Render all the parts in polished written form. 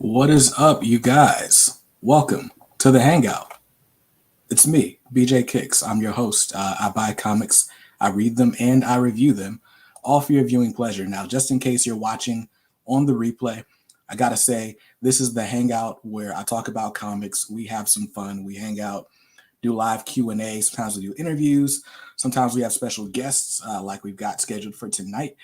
What is up, you guys? Welcome to the Hangout. It's me, BJ Kicks. I'm your host. I buy comics, I read them, and I review them, all for your viewing pleasure. Now, just in case you're watching on the replay, I gotta say, this is the Hangout where I talk about comics. We have some fun. We hang out, do live Q&A. Sometimes we do interviews. Sometimes we have special guests like we've got scheduled for tonight.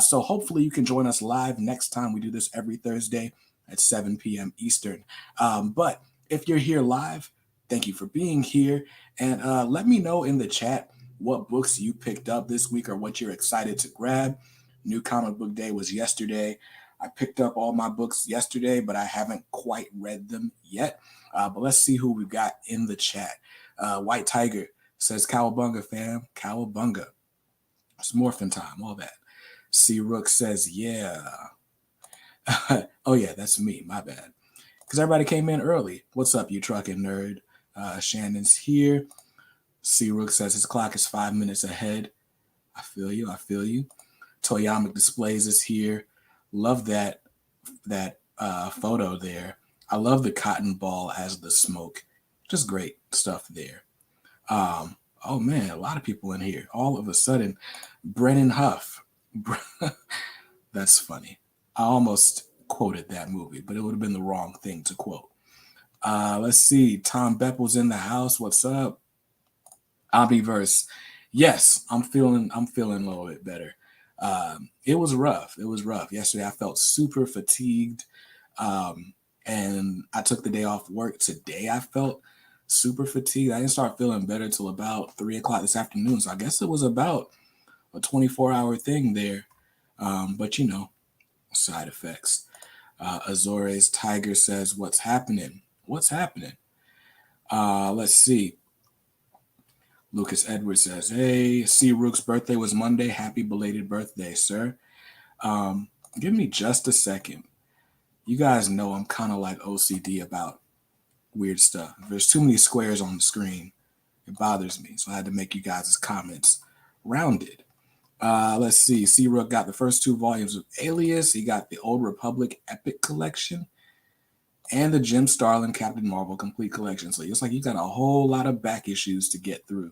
So hopefully you can join us live next time. We do this every Thursday at 7 p.m. Eastern. But if you're here live, thank you for being here. And let me know in the chat what books you picked up this week or what you're excited to grab. New Comic Book Day was yesterday. I picked up all my books yesterday, but I haven't quite read them yet. But let's see who we've got in the chat. White Tiger says, Cowabunga, fam. Cowabunga. It's morphin' time, all that. C. Rook says, yeah. Oh, yeah, that's me. My bad. Because everybody came in early. What's up, you trucking nerd? Shannon's here. C. Rook says his clock is 5 minutes ahead. I feel you. I feel you. Toyamic Displays is here. Love that photo there. I love the cotton ball as the smoke. Just great stuff there. Oh, man, a lot of people in here. All of a sudden, Brennan Huff. That's funny. I almost quoted that movie, but it would have been the wrong thing to quote. Let's see. Tom Beppel's in the house. What's up? Omniverse. Yes, I'm feeling a little bit better. It was rough. Yesterday, I felt super fatigued, and I took the day off work. Today, I felt super fatigued. I didn't start feeling better till about 3 o'clock this afternoon. So I guess it was about a 24-hour thing there. But you know, side effects. Azores Tiger says, what's happening? What's happening? Let's see. Lucas Edwards says, hey, C. Rook's birthday was Monday. Happy belated birthday, sir. Give me just a second. You guys know I'm kind of like OCD about weird stuff. If there's too many squares on the screen, it bothers me. So I had to make you guys' comments rounded. Let's see. C. Rook got the first 2 volumes of Alias. He got the Old Republic Epic Collection and the Jim Starlin Captain Marvel Complete Collection. So it's like you got a whole lot of back issues to get through.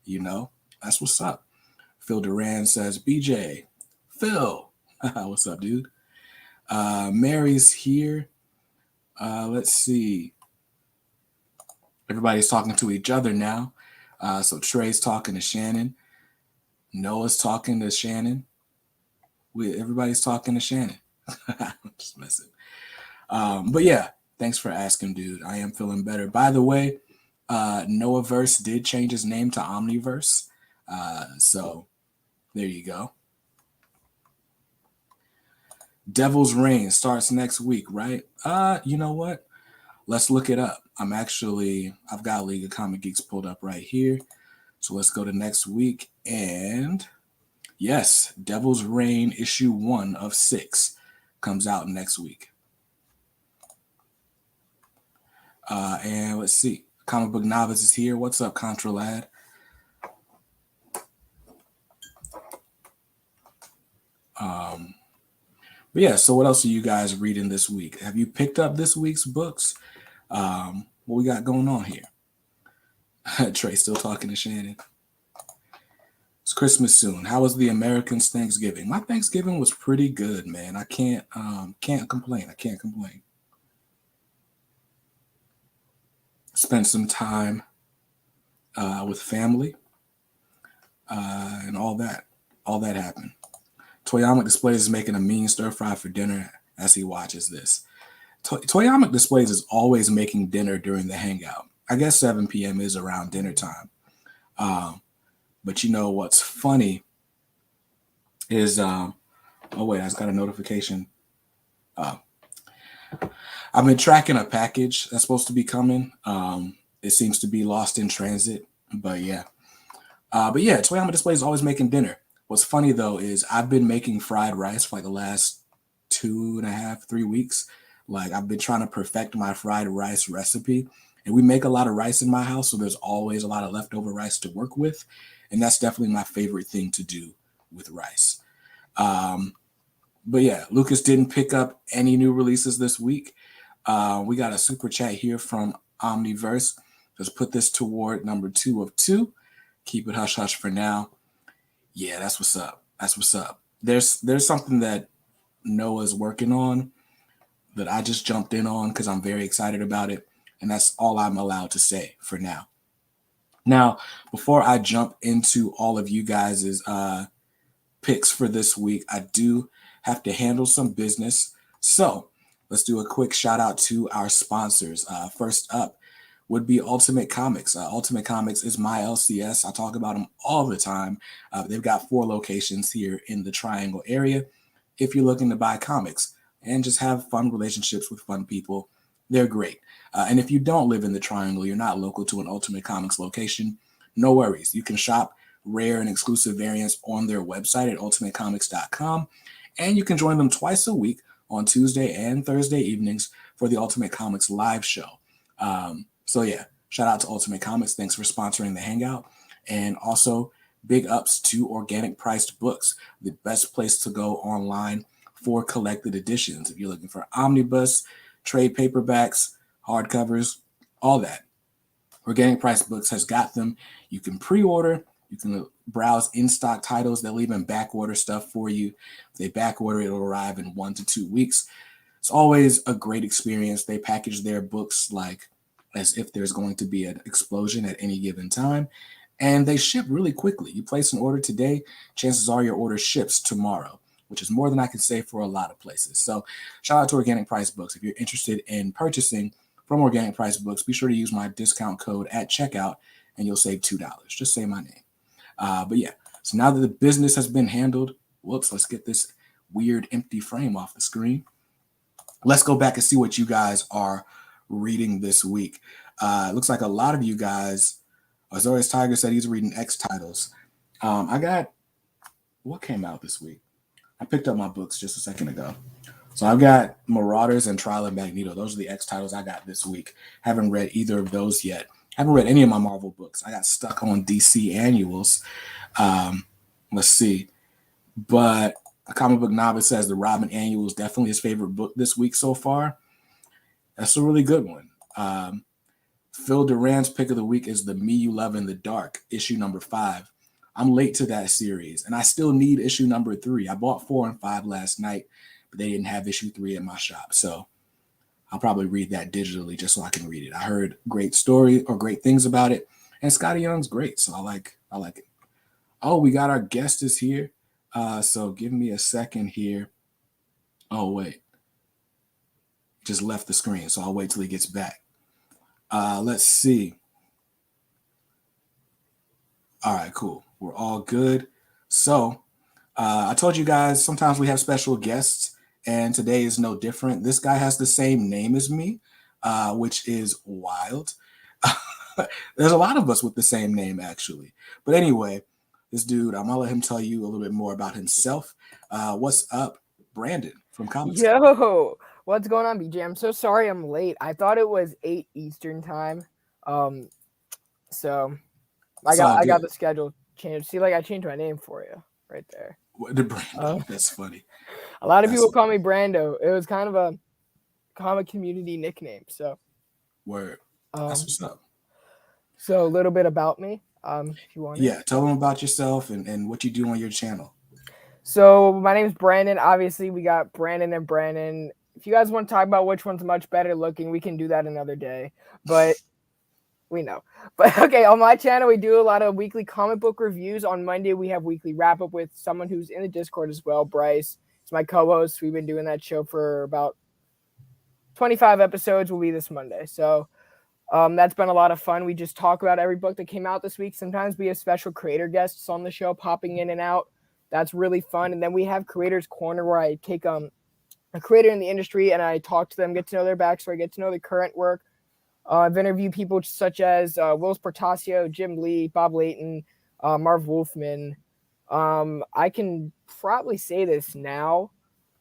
You know, that's what's up. Phil Duran says, BJ, Phil, what's up, dude? Mary's here. Let's see. Everybody's talking to each other now. So Trey's talking to Shannon. Noah's talking to Shannon. Everybody's talking to Shannon. I'm just messing. But yeah, thanks for asking, dude. I am feeling better. By the way, Noahverse did change his name to Omniverse. So there you go. Devil's Reign starts next week, right? You know what? Let's look it up. I've got League of Comic Geeks pulled up right here. So let's go to next week. And yes, Devil's Reign issue 1 of 6 comes out next week. And let's see. Comic Book Novice is here. What's up, Contra Lad? But yeah, so what else are you guys reading this week? Have you picked up this week's books? What we got going on here? Trey still talking to Shannon. It's Christmas soon. How was the Americans' Thanksgiving? My Thanksgiving was pretty good, man. I can't complain. Spent some time with family and all that happened. Toyamic Displays is making a mean stir fry for dinner as he watches this. Toyamic Displays is always making dinner during the hangout. I guess 7 p.m. is around dinner time. But you know what's funny is, oh wait, I just got a notification. I've been tracking a package that's supposed to be coming. It seems to be lost in transit, but yeah. Toyamic Display is always making dinner. What's funny though is I've been making fried rice for like the last 2.5-3 weeks. Like I've been trying to perfect my fried rice recipe, and we make a lot of rice in my house, so there's always a lot of leftover rice to work with, and that's definitely my favorite thing to do with rice. But yeah, Lucas didn't pick up any new releases this week. We got a super chat here from Omniverse. Just put this toward number 2 of 2. Keep it hush hush for now. Yeah, that's what's up. That's what's up. There's something that Noah's working on that I just jumped in on because I'm very excited about it. And that's all I'm allowed to say for now. Now, before I jump into all of you guys' picks for this week, I do have to handle some business. So let's do a quick shout out to our sponsors. First up would be Ultimate Comics. Ultimate Comics is my LCS. I talk about them all the time. They've got 4 locations here in the Triangle area. If you're looking to buy comics and just have fun relationships with fun people, they're great. And if you don't live in the Triangle, you're not local to an Ultimate Comics location, no worries. You can shop rare and exclusive variants on their website at ultimatecomics.com. And you can join them twice a week on Tuesday and Thursday evenings for the Ultimate Comics live show. So yeah, shout out to Ultimate Comics. Thanks for sponsoring the Hangout. And also big ups to Organic Priced Books, the best place to go online for collected editions. If you're looking for omnibus, trade paperbacks, hardcovers, all that, Organic Priced Books has got them. You can pre-order. You can browse in-stock titles. They'll even back-order stuff for you. If they back-order, it'll arrive in 1 to 2 weeks. It's always a great experience. They package their books like as if there's going to be an explosion at any given time. And they ship really quickly. You place an order today, chances are your order ships tomorrow, which is more than I can say for a lot of places. So shout out to Organic Price Books. If you're interested in purchasing from Organic Price Books, be sure to use my discount code at checkout and you'll save $2. Just say my name. But yeah, so now that the business has been handled, let's get this weird empty frame off the screen. Let's go back and see what you guys are reading this week. It looks like a lot of you guys, Azorius Tiger said he's reading X titles. I got, what came out this week? I picked up my books just a second ago. So I've got Marauders and Trial of Magneto. Those are the X titles I got this week. Haven't read either of those yet. Haven't read any of my Marvel books. I got stuck on DC annuals. Let's see. But a comic book novice says the Robin Annual is definitely his favorite book this week so far. That's a really good one. Phil Duran's pick of the week is the Me You Love in the Dark, issue number 5. I'm late to that series, and I still need issue number 3. I bought 4 and 5 last night, but they didn't have issue 3 in my shop. So I'll probably read that digitally just so I can read it. I heard great story or great things about it, and Scotty Young's great, so I like it. Oh, we got our guest is here. So give me a second here. Oh, wait. Just left the screen, so I'll wait till he gets back. Let's see. All right, cool. We're all good. So I told you guys sometimes we have special guests, and today is no different. This guy has the same name as me, which is wild. There's a lot of us with the same name, actually. But anyway, this dude, I'm going to let him tell you a little bit more about himself. What's up, Brandon from Comics? Yo, what's going on, BJ? I'm so sorry I'm late. I thought it was 8 Eastern time. So I got the schedule changed. See, like I changed my name for you right there. The Brando. That's funny. A lot of people call me Brando. It was kind of a comic community nickname. So word. That's what's up. So a little bit about me, if you want. Yeah, tell them about yourself and what you do on your channel. So my name is Brandon. Obviously, we got Brandon and Brandon. If you guys want to talk about which one's much better looking, we can do that another day. But we know. But okay, on my channel, we do a lot of weekly comic book reviews. On Monday, we have weekly wrap up with someone who's in the Discord as well, Bryce. It's my co-host. We've been doing that show for about 25 episodes. Will be this Monday. So that's been a lot of fun. We just talk about every book that came out this week. Sometimes we have special creator guests on the show popping in and out. That's really fun. And then we have Creators Corner where I take a creator in the industry and I talk to them, get to know their backstory, get to know their current work. I've interviewed people such as Wills Portacio, Jim Lee, Bob Layton, Marv Wolfman. I can probably say this now.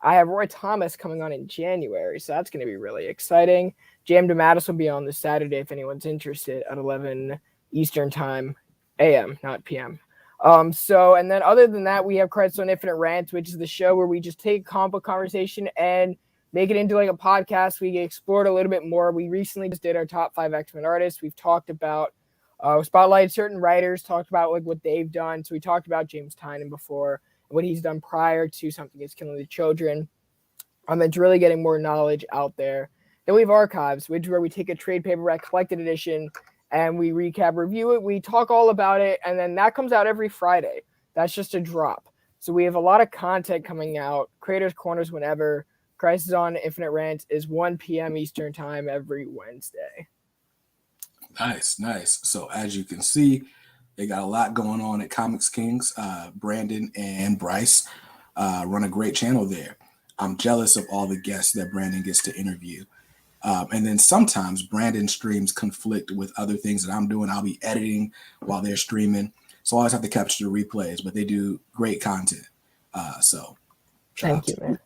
I have Roy Thomas coming on in January, so that's going to be really exciting. Jam DeMattis will be on this Saturday if anyone's interested at 11 Eastern time, AM, not PM. And then other than that, we have Credits on Infinite Rants, which is the show where we just take a comic book conversation and make it into like a podcast. We explored a little bit more. We recently just did our top 5 X-Men artists. We've talked about spotlighted certain writers, talked about like what they've done. So we talked about James Tynion before, what he's done prior to Something Is Killing the Children. It's really getting more knowledge out there. Then we have Archives, which is where we take a trade paperback collected edition and we recap, review it. We talk all about it, and then that comes out every Friday. That's just a drop. So we have a lot of content coming out. Creators Corners whenever. Crisis on Infinite Rant is 1 p.m. Eastern time every Wednesday. Nice. So as you can see, they got a lot going on at Comics Kings. Brandon and Bryce run a great channel there. I'm jealous of all the guests that Brandon gets to interview. And then sometimes Brandon's streams conflict with other things that I'm doing. I'll be editing while they're streaming. So I always have to capture the replays, but they do great content. So thank you, man.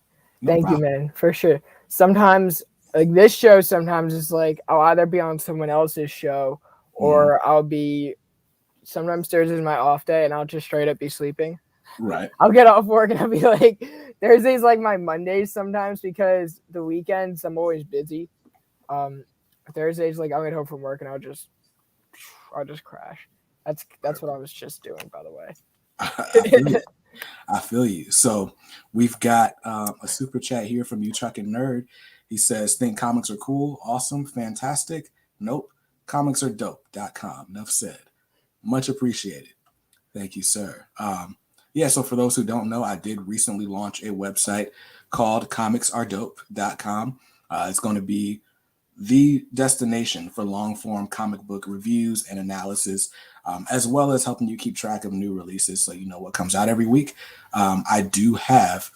Thank you, man, for sure. Sometimes, like this show, sometimes it's like I'll either be on someone else's show or I'll be, sometimes Thursday is my off day and I'll just straight up be sleeping. Right. I'll get off work and I'll be like, Thursday's like my Mondays sometimes because the weekends I'm always busy. Thursdays, like I'll get home from work and I'll just crash. That's what I was just doing, by the way. I feel you. So we've got a super chat here from You Chuck and Nerd. He says, think comics are cool, awesome, fantastic. Nope. Comics are dope.com. Enough said. Much appreciated. Thank you, sir. So for those who don't know, I did recently launch a website called comicsaredope.com. It's going to be the destination for long-form comic book reviews and analysis, as well as helping you keep track of new releases so you know what comes out every week. I do have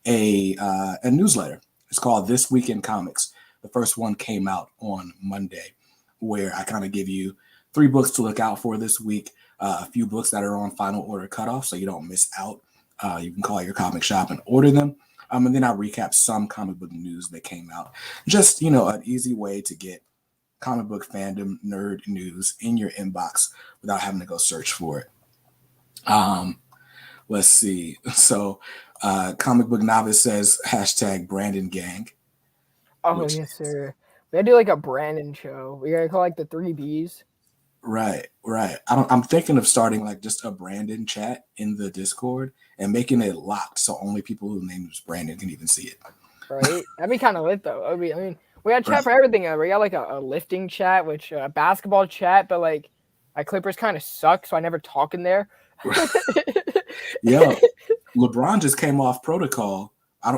a newsletter. It's called This Week in Comics. The first one came out on Monday, where I kind of give you 3 books to look out for this week, a few books that are on final order cutoff so you don't miss out. You can call your comic shop and order them. And then I'll recap some comic book news that came out. Just, an easy way to get comic book fandom, nerd news in your inbox without having to go search for it. Let's see. So Comic Book Novice says #Brandon Gang. Oh, yes, sir. We gotta do like a Brandon show. We gotta call like the 3 Bs. Right. I'm thinking of starting like just a Brandon chat in the Discord and making it locked so only people whose name is Brandon can even see it. Right? That'd be kind of lit though. We got chat for everything. We got like a lifting chat, which a basketball chat, but like my Clippers kind of suck, so I never talk in there. Yo, LeBron just came off protocol.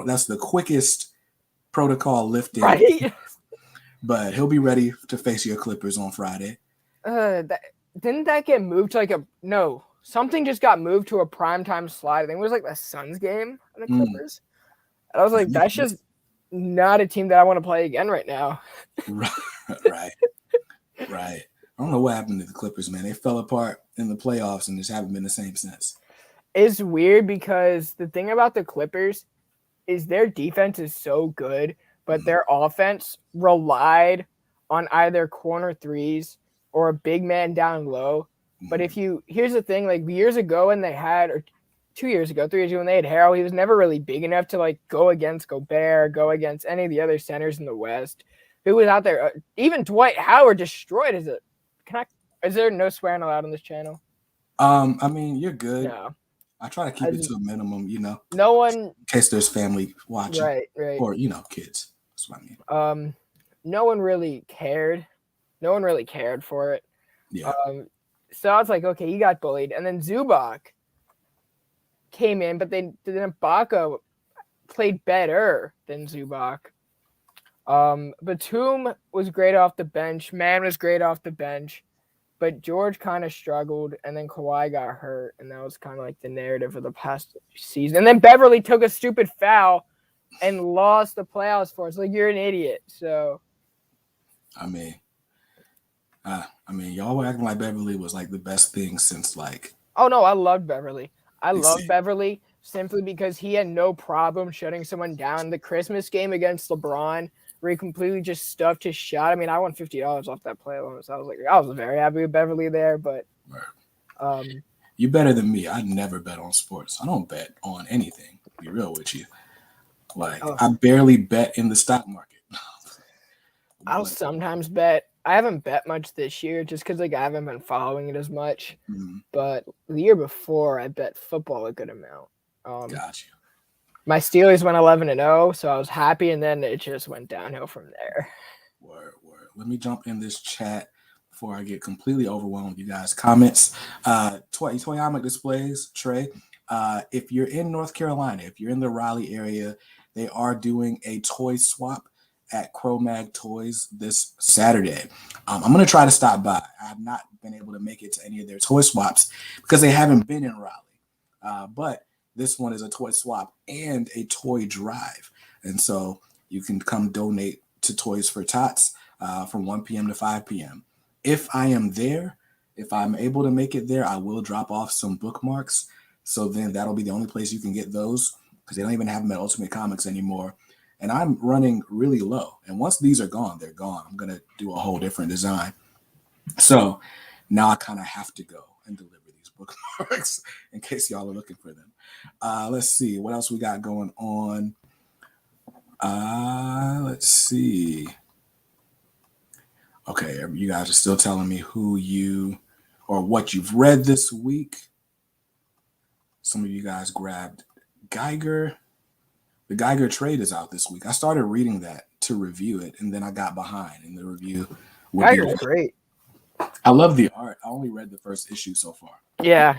That's the quickest protocol lifting. Right? But he'll be ready to face your Clippers on Friday. Didn't that get moved to something just got moved to a primetime slot. I think it was like the Suns game on the Clippers. And I was like, that's just not a team that I want to play again right now. Right. I don't know what happened to the Clippers, man. They fell apart in the playoffs and just haven't been the same since. It's weird because the thing about the Clippers is their defense is so good, but their offense relied on either corner threes or a big man down low. But here's the thing, like years ago when they had, or 2 years ago, 3 years ago when they had Harrell, he was never really big enough to like go against Gobert, go against any of the other centers in the West. Who was out there? Even Dwight Howard destroyed. Is there no swearing allowed on this channel? You're good. No. I try to keep it to a minimum, No one, in case there's family watching. Right. Or, kids. That's what I mean. No one really cared. No one really cared for it. Yeah. So I was like, okay, you got bullied. And then Zubac came in, but then Ibaka played better than Zubac. Batum was great off the bench. Man was great off the bench. But George kind of struggled, and then Kawhi got hurt, and that was kind of like the narrative of the past season. And then Beverly took a stupid foul and lost the playoffs for us. Like, you're an idiot. So, y'all were acting like Beverly was like the best thing since like. Oh no, I loved Beverly. I loved Beverly simply because he had no problem shutting someone down. The Christmas game against LeBron, where he completely just stuffed his shot. I mean, I won $50 off that play alone, so I was very happy with Beverly there. But you better than me. I never bet on sports. I don't bet on anything. To be real with you. Like, Oh. I barely bet in the stock market. I'll But, sometimes bet. I haven't bet much this year just because like I haven't been following it as much. But the year before, I bet football a good amount. got you. My Steelers went 11-0, so I was happy, and then it just went downhill from there. Word. Let me jump in this chat before I get completely overwhelmed with you guys. Comments. Toyama displays, Trey. If you're in North Carolina, if you're in the Raleigh area, they are doing a toy swap at Cro-Mag Toys this Saturday. I'm going to try to stop by. I have not been able to make it to any of their toy swaps because they haven't been in Raleigh. But this one is a toy swap and a toy drive. And so you can come donate to Toys for Tots from 1 p.m. to 5 p.m. If I am there, if I'm able to make it there, I will drop off some bookmarks. So then that'll be the only place you can get those because they don't even have them at Ultimate Comics anymore. And I'm running really low. And once these are gone, they're gone. I'm going to do a whole different design. So now I kind of have to go and deliver these bookmarks in case y'all are looking for them. Let's see. What else we got going on? Let's see. Okay, you guys are still telling me who you or what you've read this week. Some of you guys grabbed Geiger. The Geiger trade is out this week. I started reading that to review it, and then I got behind in the review. Geiger's great. I love the art. I only read the first issue so far. Yeah.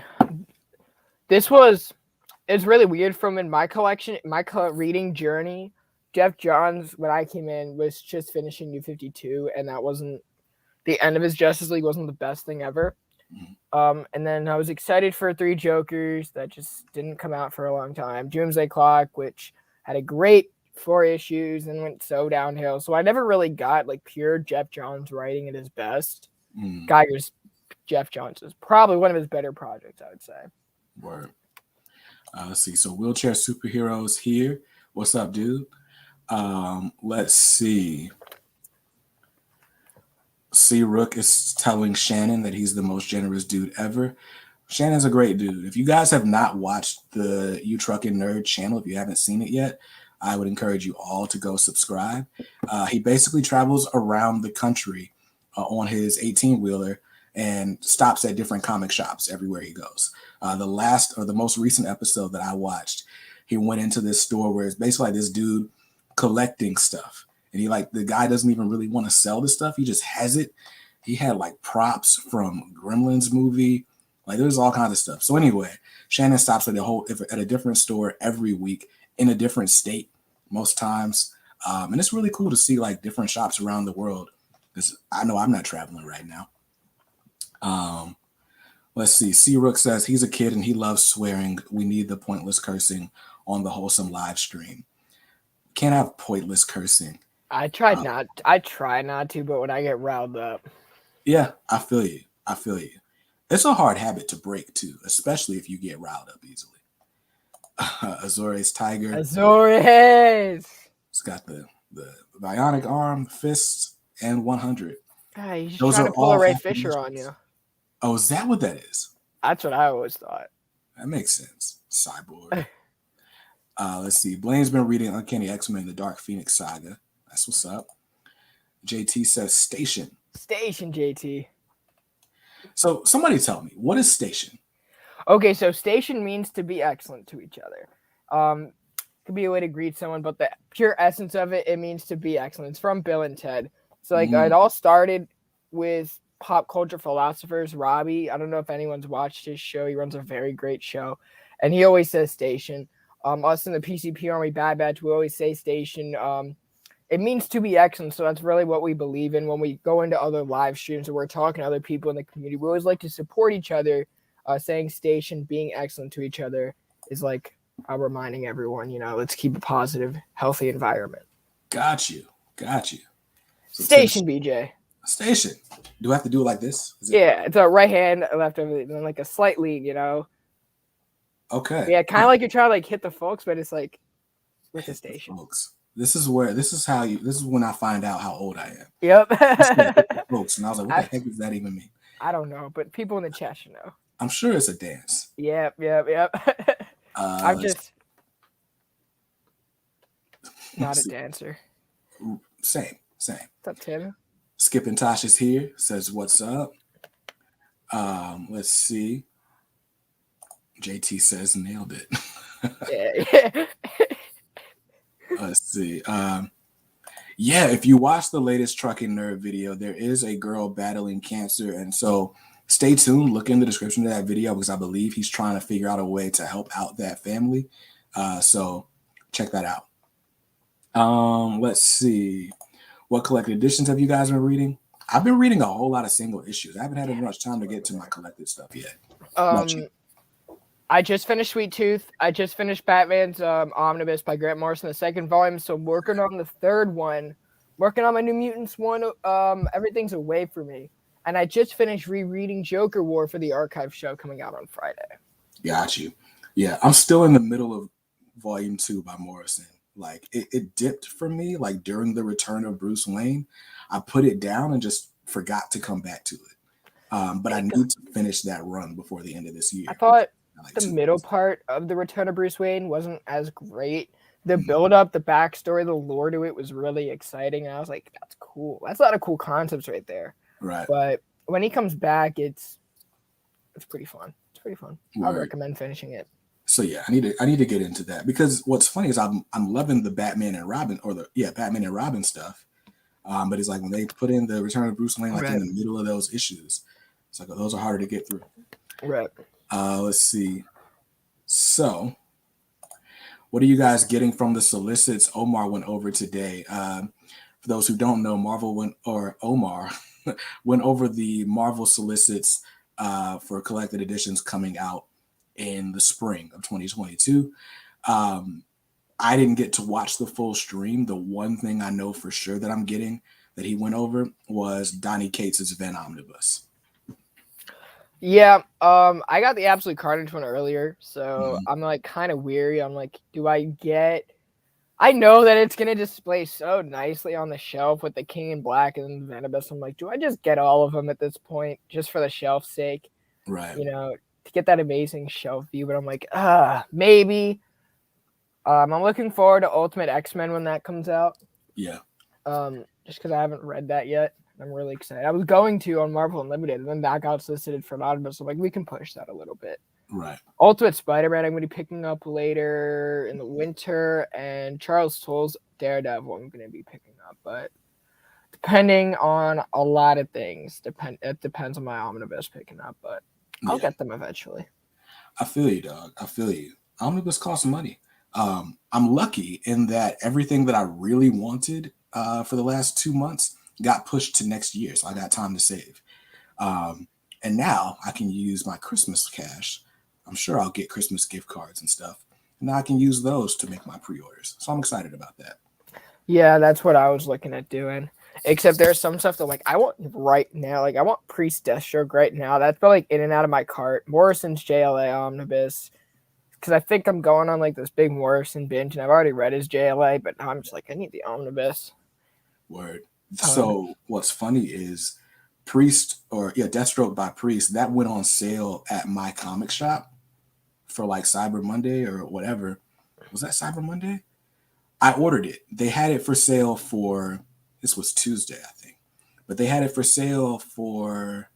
It's really weird from in my collection, my reading journey. Jeff Johns, when I came in, was just finishing New 52, and that wasn't the end of his Justice League. Wasn't the best thing ever. And then I was excited for 3 Jokers that just didn't come out for a long time. Doomsday Clock, which had a great 4 issues and went so downhill. So I never really got like pure Jeff Johns writing at his best. Geiger's Jeff Johns is probably one of his better projects, I would say. Word. Let's see. So Wheelchair Superheroes here. What's up, dude? Let's see. C. Rook is telling Shannon that he's the most generous dude ever. Shannon's a great dude. If you guys have not watched the You Truckin' Nerd channel, if you haven't seen it yet, I would encourage you all to go subscribe. He basically travels around the country on his 18-wheeler and stops at different comic shops everywhere he goes. The most recent episode that I watched, he went into this store where it's basically like this dude collecting stuff. And the guy doesn't even really want to sell the stuff. He just has it. He had like props from Gremlins movie. Like there's all kinds of stuff. So anyway, Shannon stops at a different store every week in a different state most times. And it's really cool to see like different shops around the world. Because I know I'm not traveling right now. Let's see. C. Rook says he's a kid and he loves swearing. We need the pointless cursing on the wholesome live stream. Can't have pointless cursing. I try not to, but when I get riled up. Yeah, I feel you. It's a hard habit to break too, especially if you get riled up easily. Azores Tiger. Azores. It's got the bionic arm, fists, and 100. He's trying to pull a Ray Fisher on you. Oh, is that what that is? That's what I always thought. That makes sense. Cyborg. Let's see. Blaine's been reading Uncanny X-Men, the Dark Phoenix saga. That's what's up. JT says Station. Station, JT. So somebody tell me, what is Station? Okay, so Station means to be excellent to each other. Could be a way to greet someone, but the pure essence of it, it means to be excellent. It's from Bill and Ted. So it all started with pop culture philosophers, Robbie. I don't know if anyone's watched his show. He runs a very great show. And he always says Station. Us in the PCP Army Bad Batch, we always say Station. It means to be excellent, so that's really what we believe in when we go into other live streams and we're talking to other people in the community. We always like to support each other. Saying Station, being excellent to each other is like reminding everyone, let's keep a positive, healthy environment. Got you. So Station, BJ. Station. Do I have to do it like this? It's a right hand, left over, and then like a slight lead, Okay. Yeah, kind of like you're trying to like hit the folks, but it's like with the Station. Folks. This is when I find out how old I am. Yep. Folks, and I was like, what the heck does that even mean? I don't know, but people in the chat should know. I'm sure it's a dance. Yep. Not a dancer. Same. What's up, Tim? Skip and Tosh is here. Says, what's up? Let's see. JT says, nailed it. Yeah. Let's see. Yeah, if you watch the latest Trucking Nerd video, there is a girl battling cancer. And so stay tuned. Look in the description of that video because I believe he's trying to figure out a way to help out that family. So check that out. Let's see. What collected editions have you guys been reading? I've been reading a whole lot of single issues. I haven't had much time to get to my collected stuff yet. I just finished Sweet Tooth. I just finished Batman's Omnibus by Grant Morrison, the second volume. So I'm working on the third one. Working on my New Mutants one. Everything's away for me. And I just finished rereading Joker War for the archive show coming out on Friday. Got you. Yeah, I'm still in the middle of volume 2 by Morrison. Like it dipped for me like during the return of Bruce Wayne. I put it down and just forgot to come back to it. But I need to finish that run before the end of this year. I thought the middle part of the return of Bruce Wayne wasn't as great. The build up, the backstory, the lore to it was really exciting. I was like, that's cool. That's a lot of cool concepts right there. Right. But when he comes back, it's pretty fun. It's pretty fun. Right. I recommend finishing it. So yeah, I need to get into that because what's funny is I'm loving the Batman and Robin Batman and Robin stuff. But it's like when they put in the Return of Bruce Wayne like in the middle of those issues, it's like those are harder to get through. Right. Let's see. So, what are you guys getting from the solicits Omar went over today? For those who don't know, Omar went over the Marvel solicits for collected editions coming out in the spring of 2022. I didn't get to watch the full stream. The one thing I know for sure that I'm getting that he went over was Donny Cates' Venom Omnibus. Yeah, I got the Absolute Carnage one earlier, so I'm like kind of weary. I'm like, do I get? I know that it's gonna display so nicely on the shelf with the King in Black and the Venomous. I'm like, do I just get all of them at this point just for the shelf's sake? Right. You know, to get that amazing shelf view. But I'm like, maybe. I'm looking forward to Ultimate X-Men when that comes out. Yeah. Just because I haven't read that yet. I'm really excited. I was going to on Marvel Unlimited, and then that got solicited for Omnibus. So I'm like, we can push that a little bit. Right. Ultimate Spider-Man, I'm going to be picking up later in the winter, and Charles Soule's Daredevil, I'm going to be picking up. But depending on a lot of things, it depends on my Omnibus picking up, but I'll get them eventually. I feel you, dog. I feel you. Omnibus costs money. I'm lucky in that everything that I really wanted for the last 2 months got pushed to next year, so I got time to save. And now I can use my Christmas cash. I'm sure I'll get Christmas gift cards and stuff. And now I can use those to make my pre-orders. So I'm excited about that. Yeah, that's what I was looking at doing. Except there's some stuff that like I want right now. Like I want Priest Deathstroke right now. That's been like in and out of my cart. Morrison's JLA Omnibus. Because I think I'm going on like this big Morrison binge, and I've already read his JLA, but now I'm just like, I need the Omnibus. Word. So what's funny is Deathstroke by Priest, that went on sale at my comic shop for like Cyber Monday or whatever. Was that Cyber Monday? I ordered it. They had it for sale this was Tuesday, I think. But they had it for sale for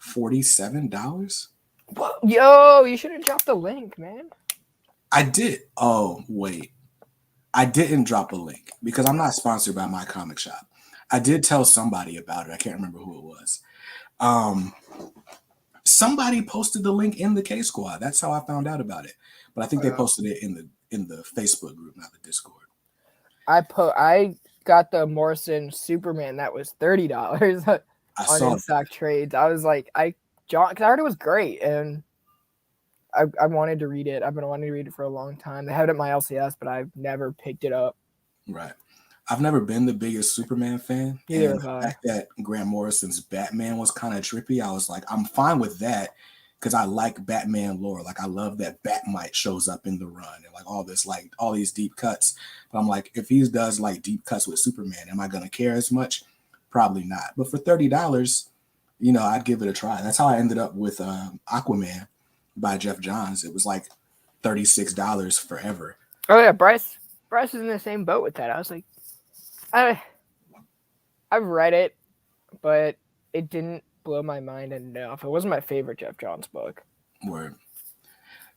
$47. Whoa, yo, you should have dropped the link, man. I did. Oh, wait. I didn't drop a link because I'm not sponsored by my comic shop. I did tell somebody about it. I can't remember who it was. Somebody posted the link in the K Squad. That's how I found out about it. But I think they posted it in the Facebook group, not the Discord. I got the Morrison Superman that was $30 on in-stock trades. I was like, because I heard it was great, and I wanted to read it. I've been wanting to read it for a long time. They have it at my LCS, but I've never picked it up. Right. I've never been the biggest Superman fan. Neither and have I. The fact that Grant Morrison's Batman was kind of trippy, I was like, I'm fine with that because I like Batman lore. Like, I love that Batmite shows up in the run and like all this, like all these deep cuts. But I'm like, if he does like deep cuts with Superman, am I going to care as much? Probably not. But for $30, I'd give it a try. That's how I ended up with Aquaman by Jeff Johns. It was like $36 forever. Oh yeah, Bryce. Bryce was in the same boat with that. I was like, I've read it, but it didn't blow my mind enough. It wasn't my favorite Jeff Johns book. Word.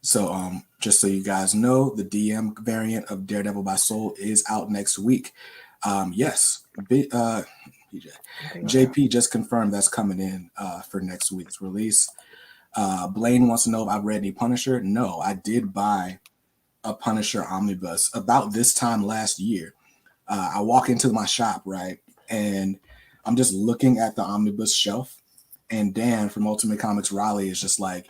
So, just so you guys know, the DM variant of Daredevil by Soul is out next week. Yes, JP just confirmed that's coming in for next week's release. Blaine wants to know if I've read any Punisher. No, I did buy a Punisher omnibus about this time last year. I walk into my shop, right, and I'm just looking at the omnibus shelf, and Dan from Ultimate Comics Raleigh is just like,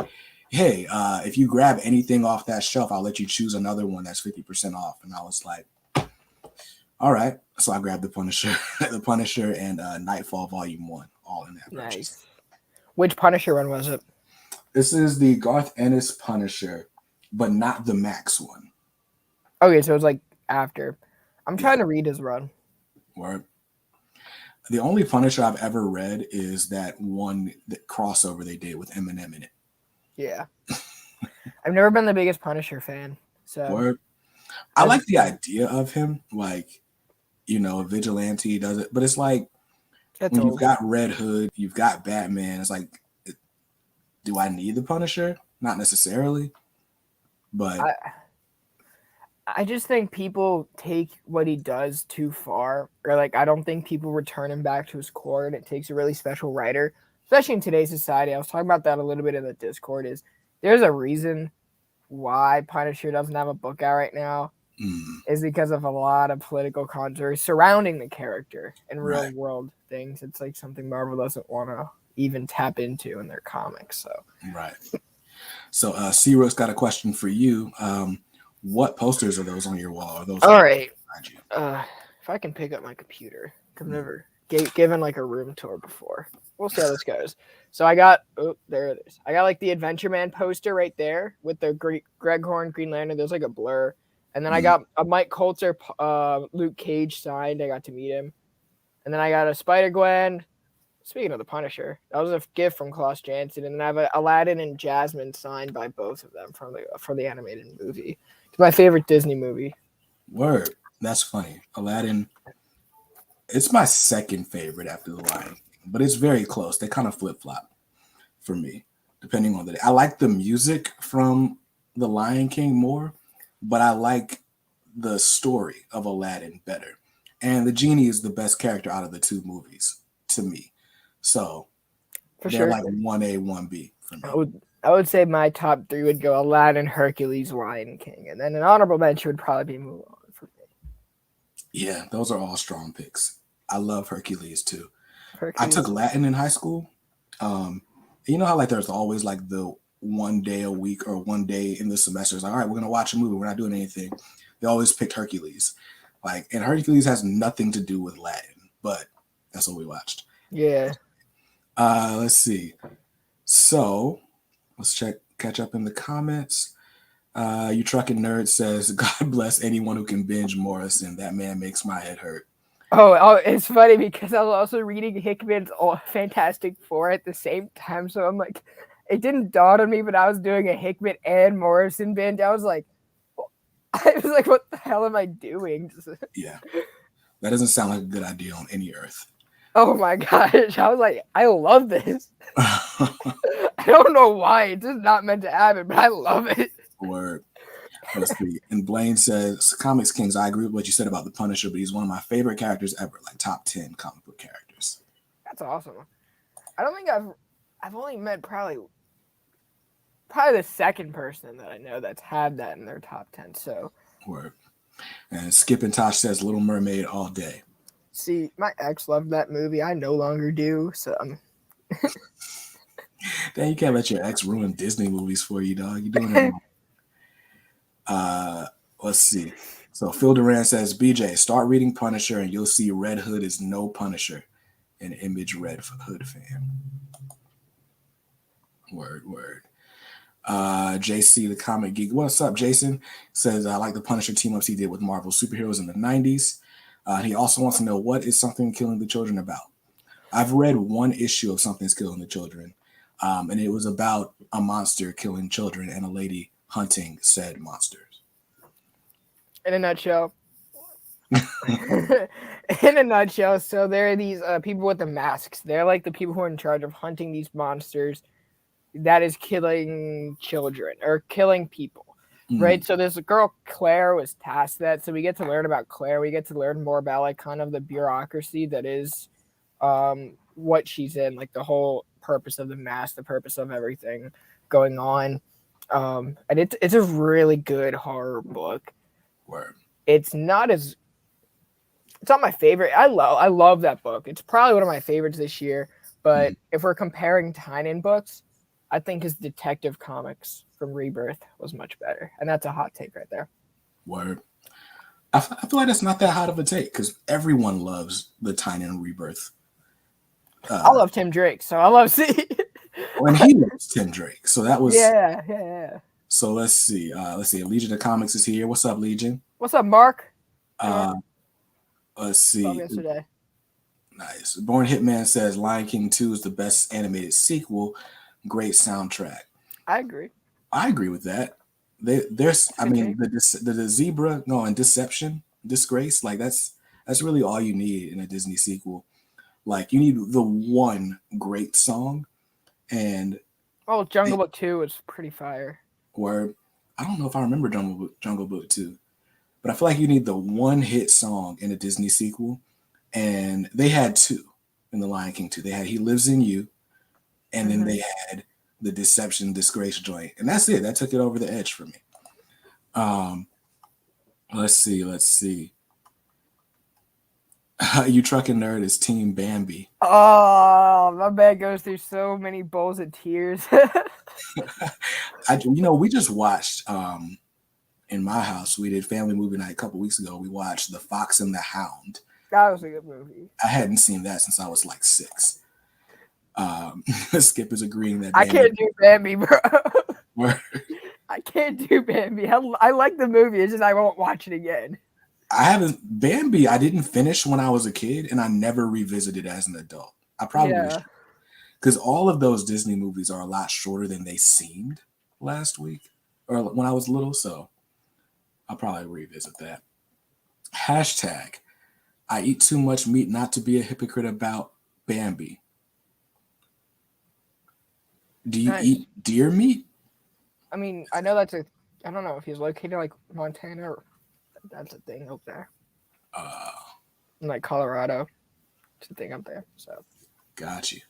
hey, if you grab anything off that shelf, I'll let you choose another one that's 50% off. And I was like, all right. So I grabbed the Punisher, and Nightfall Volume 1, all in that purchase. Nice. Which Punisher one was it? This is the Garth Ennis Punisher, but not the Max one. Okay, so it's like after. I'm trying to read his run. Word. The only Punisher I've ever read is that one crossover they did with Eminem in it. Yeah. I've never been the biggest Punisher fan. So Word. I like the idea of him, like, a vigilante does it, but it's like when you've got Red Hood, you've got Batman, it's like, do I need the Punisher? Not necessarily, but I just think people take what he does too far, or like I don't think people return him back to his core, and it takes a really special writer, especially in today's society. I was talking about that a little bit in the Discord. Is there's a reason why Punisher doesn't have a book out right now is because of a lot of political controversy surrounding the character and real world things. It's like something Marvel doesn't want to even tap into in their comics. So right. So C-Ro's got a question for you. What posters are those on your wall? Are those all right? If I can pick up my computer, I've never given like a room tour before. We'll see how this goes. So I got there it is. I got like the Adventure Man poster right there with the Greg Horn Green Lantern. There's like a blur, and then I got a Mike Coulter Luke Cage signed. I got to meet him, and then I got a Spider-Gwen. Speaking of the Punisher, that was a gift from Klaus Janson, and then I have a Aladdin and Jasmine signed by both of them for the animated movie. It's my favorite Disney movie. Word, that's funny. Aladdin, it's my second favorite after The Lion King, but it's very close. They kind of flip flop for me, depending on the day. I like the music from The Lion King more, but I like the story of Aladdin better. And the genie is the best character out of the two movies to me. So they're like 1A, 1B for me. I would say my top three would go Aladdin, Hercules, Lion King. And then an honorable mention would probably be Mulan for me. Yeah, those are all strong picks. I love Hercules too. I took Latin in high school. You know how like there's always like the one day a week or one day in the semester. It's like, all right, we're going to watch a movie. We're not doing anything. They always picked Hercules. And Hercules has nothing to do with Latin, but that's what we watched. Yeah. Let's see. So let's catch up in the comments. You Truckin' Nerd says, God bless anyone who can binge Morrison. That man makes my head hurt. Oh, it's funny because I was also reading Hickman's Fantastic Four at the same time. So I'm like, it didn't dawn on me, but I was doing a Hickman and Morrison binge. I was like, what the hell am I doing? Yeah. That doesn't sound like a good idea on any earth. Oh my gosh. I was like, I love this. I don't know why. It's just not meant to happen, but I love it. Word. Let's see. And Blaine says, Comics Kings, I agree with what you said about the Punisher, but he's one of my favorite characters ever, like top 10 comic book characters. That's awesome. I don't think I've only met probably the second person that I know that's had that in their top 10. So Word. And Skip and Tosh says Little Mermaid all day. See, my ex loved that movie. I no longer do. So Dang, you can't let your ex ruin Disney movies for you, dog. You're doing it wrong. Let's see. So Phil Duran says, BJ, start reading Punisher and you'll see Red Hood is no Punisher. An Image Red Hood fan. Word. JC, the comic geek. What's up, Jason? Says, I like the Punisher team-ups he did with Marvel superheroes in the 90s. He also wants to know, what is Something Killing the Children about? I've read one issue of Something's Killing the Children, and it was about a monster killing children and a lady hunting said monsters. In a nutshell, In a nutshell, so there are these people with the masks. They're like the people who are in charge of hunting these monsters that is killing children or killing people. Right, so there's a girl, Claire, was tasked that. So we get to learn about Claire. We get to learn more about like kind of the bureaucracy that is what she's in, like the whole purpose of the mask, the purpose of everything going on. And it's a really good horror book. Word. It's not my favorite. I love that book. It's probably one of my favorites this year. But if we're comparing Tynion books, I think his Detective Comics from Rebirth was much better. And that's a hot take right there. Word. I feel like that's not that hot of a take because everyone loves the Tynion Rebirth. I love Tim Drake, so I love seeing when he loves Tim Drake. So that was yeah. So let's see. Legion of Comics is here. What's up, Legion? What's up, Mark? Let's see. Yesterday. Nice. Born Hitman says Lion King 2 is the best animated sequel. Great soundtrack. I agree with that. The zebra, and Deception, Disgrace, like that's really all you need in a Disney sequel. Like you need the one great song, and Jungle Book 2 was pretty fire. Where I don't know if I remember Jungle Book 2, but I feel like you need the one hit song in a Disney sequel, and they had two in the Lion King 2. They had He Lives in You, and then they had the Deception Disgrace joint, and that's it. That took it over the edge for me. Let's see. You Truckin' Nerd is Team Bambi. Oh, my bad goes through so many bowls of tears. We just watched in my house. We did family movie night a couple weeks ago. We watched The Fox and the Hound. That was a good movie. I hadn't seen that since I was like 6. Skip is agreeing that I can't do Bambi, bro. I can't do Bambi. I like the movie. It's just I won't watch it again. Bambi, I didn't finish when I was a kid, and I never revisited as an adult. I probably should. Because all of those Disney movies are a lot shorter than they seemed last week or when I was little, so I'll probably revisit that. Hashtag, I eat too much meat not to be a hypocrite about Bambi. Do you eat deer meat? I mean, I know I don't know if he's located like Montana or that's a thing up there. In like Colorado. It's a thing up there. So got you.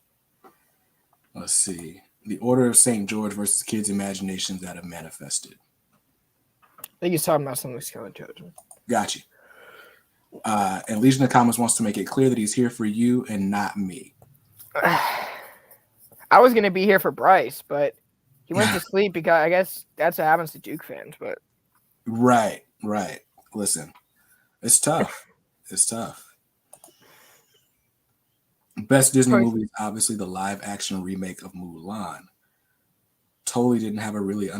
Let's see. The Order of St. George versus kids' imaginations that have manifested. I think he's talking about something Skeleton Children. Got you. And Legion of Comics wants to make it clear that he's here for you and not me. I was gonna be here for Bryce, but he went to sleep because I guess that's what happens to Duke fans. But right. Listen, it's tough. Best Disney movie is obviously the live action remake of Mulan. Totally didn't have a really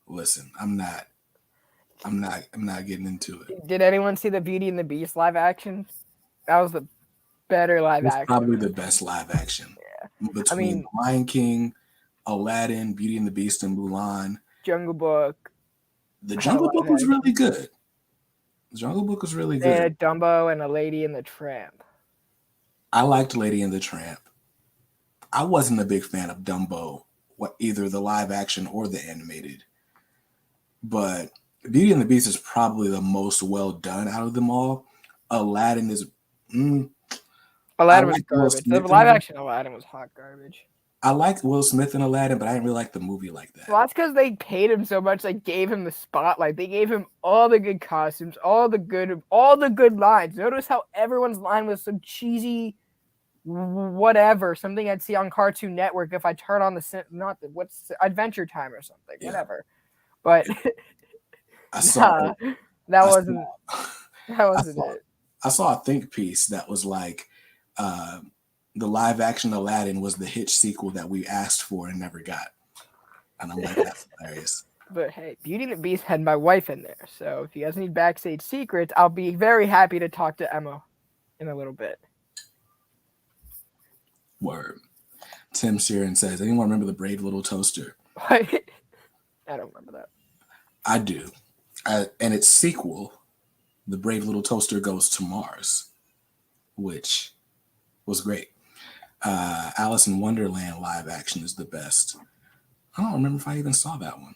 Listen, I'm not getting into it. Did anyone see the Beauty and the Beast live action? That was the better live action. Probably the best live action. Yeah. Between Lion King, Aladdin, Beauty and the Beast, and Mulan. Jungle Book. The Jungle Book was really good. They had Dumbo and A Lady and the Tramp. I liked Lady and the Tramp. I wasn't a big fan of Dumbo, either the live action or the animated. But Beauty and the Beast is probably the most well done out of them all. Aladdin is... Aladdin was garbage. The live action Aladdin was hot garbage. I liked Will Smith in Aladdin, but I didn't really like the movie like that. Well, that's because they paid him so much. They gave him the spotlight. They gave him all the good costumes, all the good lines. Notice how everyone's line was so cheesy, whatever. Something I'd see on Cartoon Network if I turn on Adventure Time or something, whatever. But that wasn't it. I saw a think piece that was like. The live action Aladdin was the Hitch sequel that we asked for and never got. And I'm like, that's hilarious. But hey, Beauty and the Beast had my wife in there. So if you guys need backstage secrets, I'll be very happy to talk to Emma in a little bit. Word. Tim Sheeran says, anyone remember the Brave Little Toaster? What? I don't remember that. I do. And its sequel The Brave Little Toaster Goes to Mars, which was great. Alice in Wonderland live action is the best. I don't remember if I even saw that one.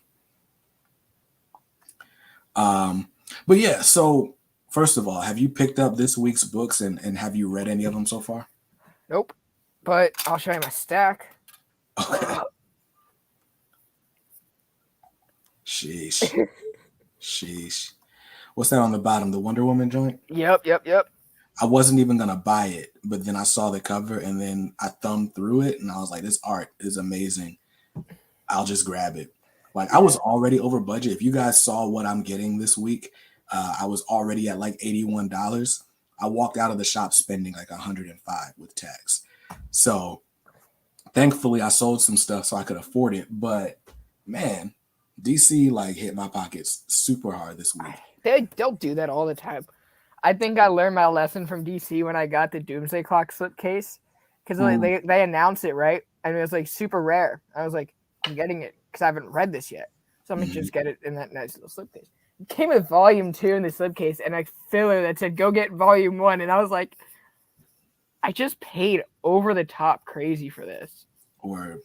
But yeah, so first of all, have you picked up this week's books and have you read any of them so far? Nope. But I'll show you my stack. Okay. Sheesh. Sheesh. What's that on the bottom? The Wonder Woman joint? Yep. I wasn't even going to buy it, but then I saw the cover and then I thumbed through it and I was like, this art is amazing. I'll just grab it. Like, I was already over budget. If you guys saw what I'm getting this week, I was already at like $81. I walked out of the shop spending like $105 with tax. So thankfully I sold some stuff so I could afford it. But man, DC like hit my pockets super hard this week. They'll do that all the time. I think I learned my lesson from DC when I got the Doomsday Clock slipcase. Because like, they announced it, right? And it was like super rare. I was like, I'm getting it because I haven't read this yet. So I'm going to just get it in that nice little slipcase. It came with volume 2 in the slipcase and a filler that said, go get volume 1. And I was like, I just paid over the top crazy for this. Or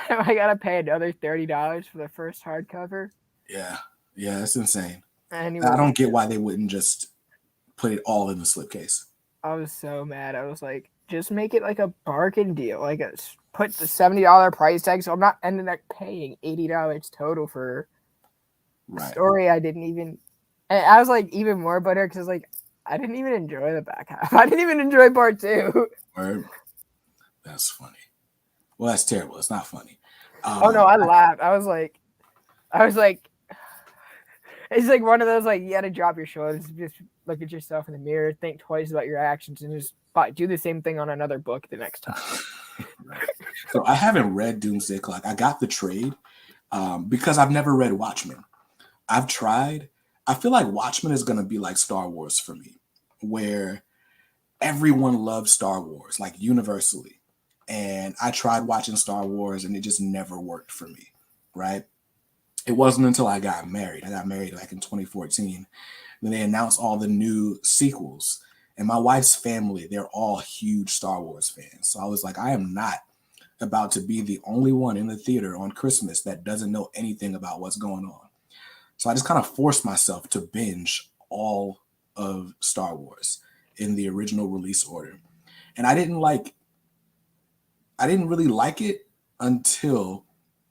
I got to pay another $30 for the first hardcover. Yeah, it's insane. Anyway, I don't get why they wouldn't just put it all in the slipcase. I was so mad. I was like, just make it like a bargain deal. Like, put the $70 price tag, so I'm not ending up paying $80 total for a story I didn't even. And I was like even more buttered because like I didn't even enjoy the back half. I didn't even enjoy part 2. Word. That's funny. Well, that's terrible. It's not funny. Oh no, I laughed. I was like, it's like one of those like you got to drop your shoulders, just look at yourself in the mirror, think twice about your actions, and just do the same thing on another book the next time. Right. So I haven't read Doomsday Clock. I got the trade because I've never read Watchmen. I've tried. I feel like Watchmen is going to be like Star Wars for me, where everyone loves Star Wars, like universally. And I tried watching Star Wars and it just never worked for me, right? It wasn't until I got married. I got married like in 2014. Then they announced all the new sequels. And my wife's family, they're all huge Star Wars fans. So I was like, I am not about to be the only one in the theater on Christmas that doesn't know anything about what's going on. So I just kind of forced myself to binge all of Star Wars in the original release order. And I didn't really like it until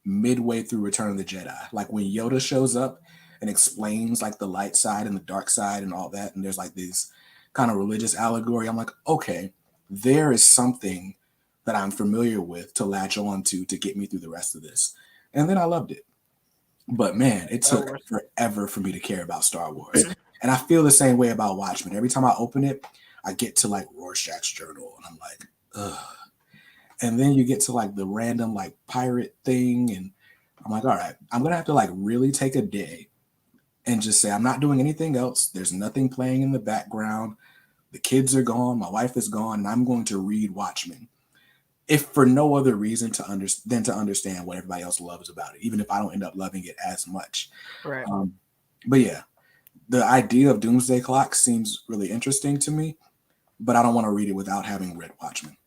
midway through Return of the Jedi. Like when Yoda shows up and explains like the light side and the dark side and all that, and there's like this kind of religious allegory, I'm like, okay, there is something that I'm familiar with to latch on to get me through the rest of this. And then I loved it. But man, it took forever for me to care about Star Wars. And I feel the same way about Watchmen. Every time I open it, I get to like Rorschach's journal and I'm like, ugh. And then you get to like the random like pirate thing. And I'm like, all right, I'm going to have to like really take a day and just say, I'm not doing anything else. There's nothing playing in the background. The kids are gone. My wife is gone. And I'm going to read Watchmen. If for no other reason than to understand what everybody else loves about it, even if I don't end up loving it as much. Right. But yeah, the idea of Doomsday Clock seems really interesting to me, but I don't want to read it without having read Watchmen.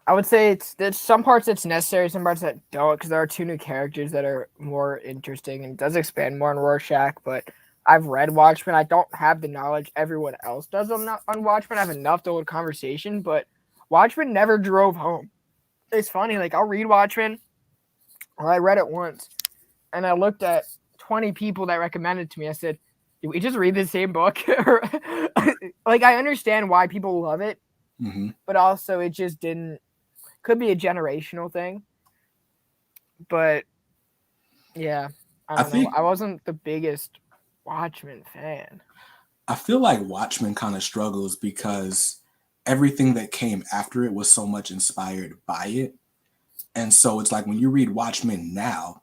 I would say there's some parts that's necessary, some parts that don't, because there are 2 new characters that are more interesting and does expand more on Rorschach. But I've read Watchmen. I don't have the knowledge everyone else does on Watchmen. I have enough to hold conversation, but Watchmen never drove home. It's funny, like I'll read Watchmen, or I read it once, and I looked at 20 people that recommended it to me. I said, did we just read the same book? Like, I understand why people love it, but also it just didn't, could be a generational thing. But yeah, I don't know. I wasn't the biggest Watchmen fan. I feel like Watchmen kind of struggles because everything that came after it was so much inspired by it. And so it's like when you read Watchmen now,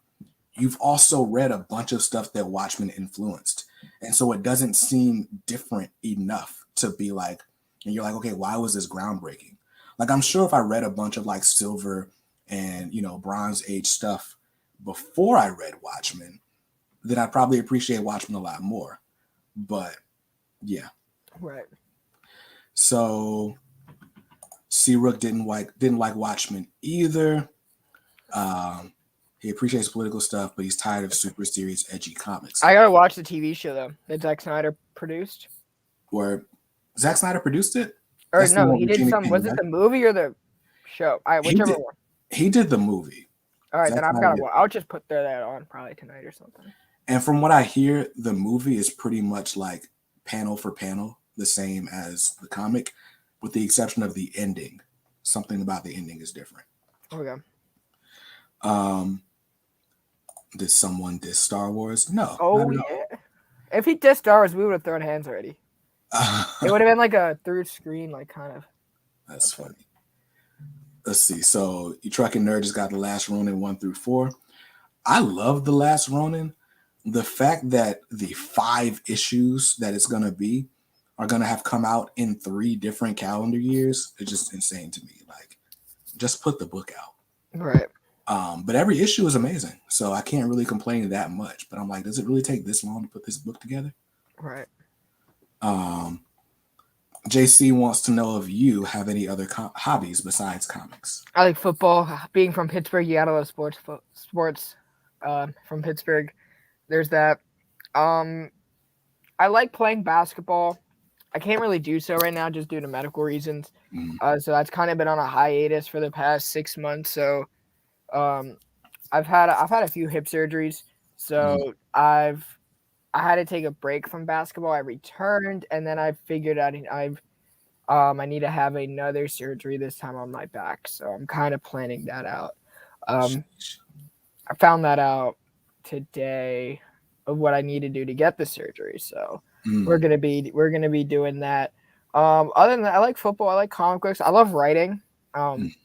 you've also read a bunch of stuff that Watchmen influenced. And so it doesn't seem different enough to be like, and you're like, okay, why was this groundbreaking? Like, I'm sure if I read a bunch of like Silver and, Bronze Age stuff before I read Watchmen, then I'd probably appreciate Watchmen a lot more. But Yeah. Right. So Searook didn't like Watchmen either. He appreciates political stuff, but he's tired of super serious, edgy comics. I gotta watch the TV show though that Zack Snyder produced. Where Zack Snyder produced it? Or That's the no, one he with did Gina some. King, Was it right? the movie or the show? Whichever one. He did the movie. All right, Zack then I've Snyder got to. did. I'll just put that on probably tonight or something. And from what I hear, the movie is pretty much like panel for panel the same as the comic, with the exception of the ending. Something about the ending is different. Okay. Did someone diss Star Wars? No. Oh yeah. If he dissed Star Wars, we would have thrown hands already. It would have been like a third screen, like kind of. That's funny. Let's see. So, you Trucking Nerd just got The Last Ronin 1 through 4. I love The Last Ronin. The fact that the 5 issues that it's going to be are going to have come out in 3 different calendar years is just insane to me. Like, just put the book out. Right. But every issue is amazing. So I can't really complain that much. But I'm like, does it really take this long to put this book together? Right. JC wants to know if you have any other hobbies besides comics. I like football. Being from Pittsburgh, you gotta love sports. From Pittsburgh, there's that. I like playing basketball. I can't really do so right now just due to medical reasons. So that's kind of been on a hiatus for the past 6 months. So, I've had a few hip surgeries. So I had to take a break from basketball. I returned, and then I figured out I need to have another surgery this time on my back. So I'm kind of planning that out. I found that out today of what I need to do to get the surgery. So we're gonna be doing that. Other than that, I like football. I like comic books. I love writing. And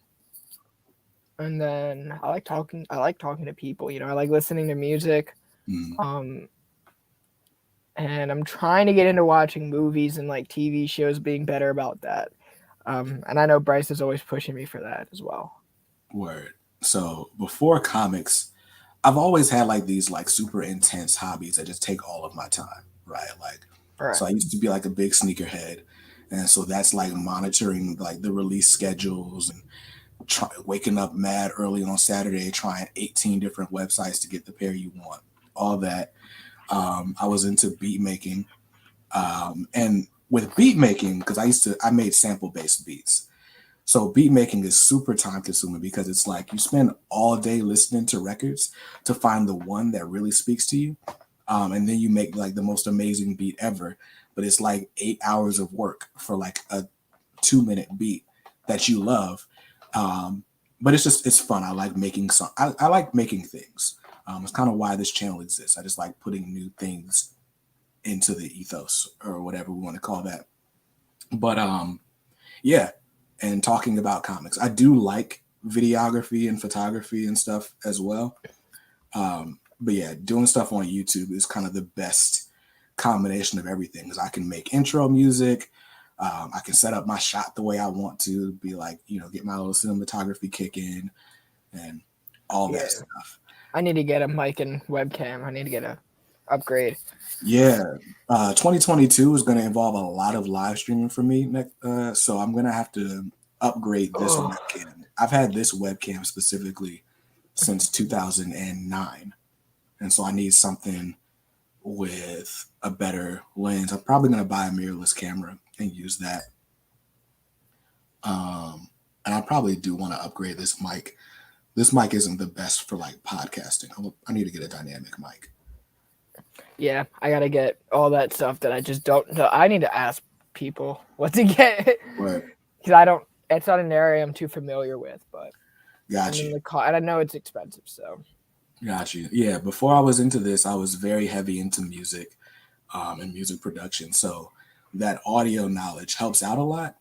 then I like talking to people. I like listening to music. And I'm trying to get into watching movies and like TV shows, being better about that. And I know Bryce is always pushing me for that as well. Word. So before comics, I've always had like these like super intense hobbies that just take all of my time, right? Like, so I used to be like a big sneakerhead, and so that's like monitoring like the release schedules and waking up mad early on Saturday, trying 18 different websites to get the pair you want. All that. I was into beat making, and with beat making, because I made sample based beats. So beat making is super time consuming because it's like you spend all day listening to records to find the one that really speaks to you. And then you make like the most amazing beat ever. But it's like 8 hours of work for like a 2-minute beat that you love. But it's fun. I like making I like making things. It's kind of why this channel exists. I just like putting new things into the ethos or whatever we want to call that. But yeah. And talking about comics, I do like videography and photography and stuff as well. But yeah, doing stuff on YouTube is kind of the best combination of everything because I can make intro music. I can set up my shot the way I want to, be like, get my little cinematography kick in and all that stuff. I need to get a mic and webcam. I need to get a upgrade. Yeah. 2022 is going to involve a lot of live streaming for me. So I'm going to have to upgrade this webcam. I've had this webcam specifically since 2009. And so I need something with a better lens. I'm probably going to buy a mirrorless camera and use that. And I probably do want to upgrade this mic. This mic isn't the best for like podcasting. I need to get a dynamic mic. Yeah, I got to get all that stuff that I just don't know. I need to ask people what to get. Right. Because it's not an area I'm too familiar with, but Got you. And I know it's expensive, so. Got you. Yeah, before I was into this, I was very heavy into music and music production. So that audio knowledge helps out a lot.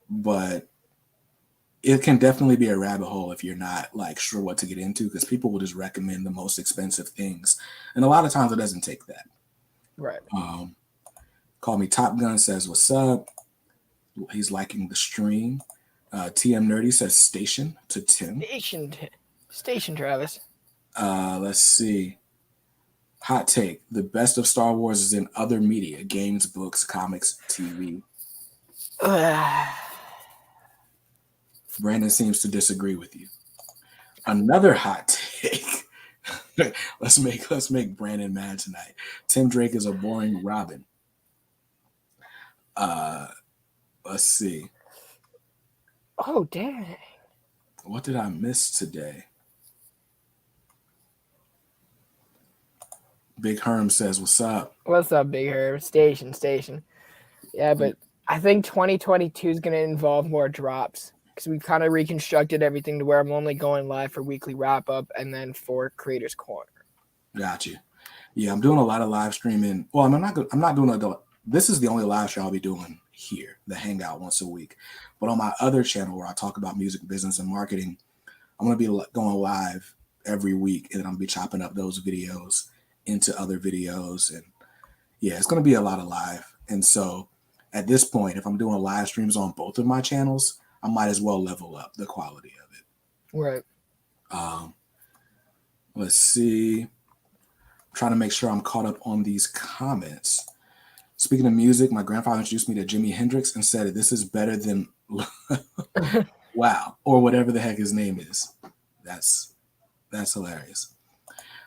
But it can definitely be a rabbit hole if you're not like sure what to get into because people will just recommend the most expensive things. And a lot of times it doesn't take that. Right. Call Me Top Gun says, what's up? He's liking the stream. TM Nerdy says station to Tim. Station, Travis. Let's see. Hot take: the best of Star Wars is in other media, games, books, comics, TV. Brandon seems to disagree with you. Another hot take. let's make Brandon mad tonight. Tim Drake is a boring Robin. Let's see. Oh, dang. What did I miss today? Big Herm says, "What's up?" What's up, Big Herb? Station. Yeah, but I think 2022 is going to involve more drops because we've kind of reconstructed everything to where I'm only going live for weekly wrap up and then for Creators Corner. Got you. Yeah, I'm doing a lot of live streaming. Well, I'm not doing this is the only live show I'll be doing here, the Hangout, once a week. But on my other channel where I talk about music, business, and marketing, I'm going to be going live every week, and I'm going to be chopping up those videos into other videos. And yeah, it's going to be a lot of live. And so at this point, if I'm doing live streams on both of my channels, I might as well level up the quality of it. Right. Let's see. I'm trying to make sure I'm caught up on these comments. Speaking of music, my grandfather introduced me to Jimi Hendrix and said, "This is better than Wow," or whatever the heck his name is. That's hilarious.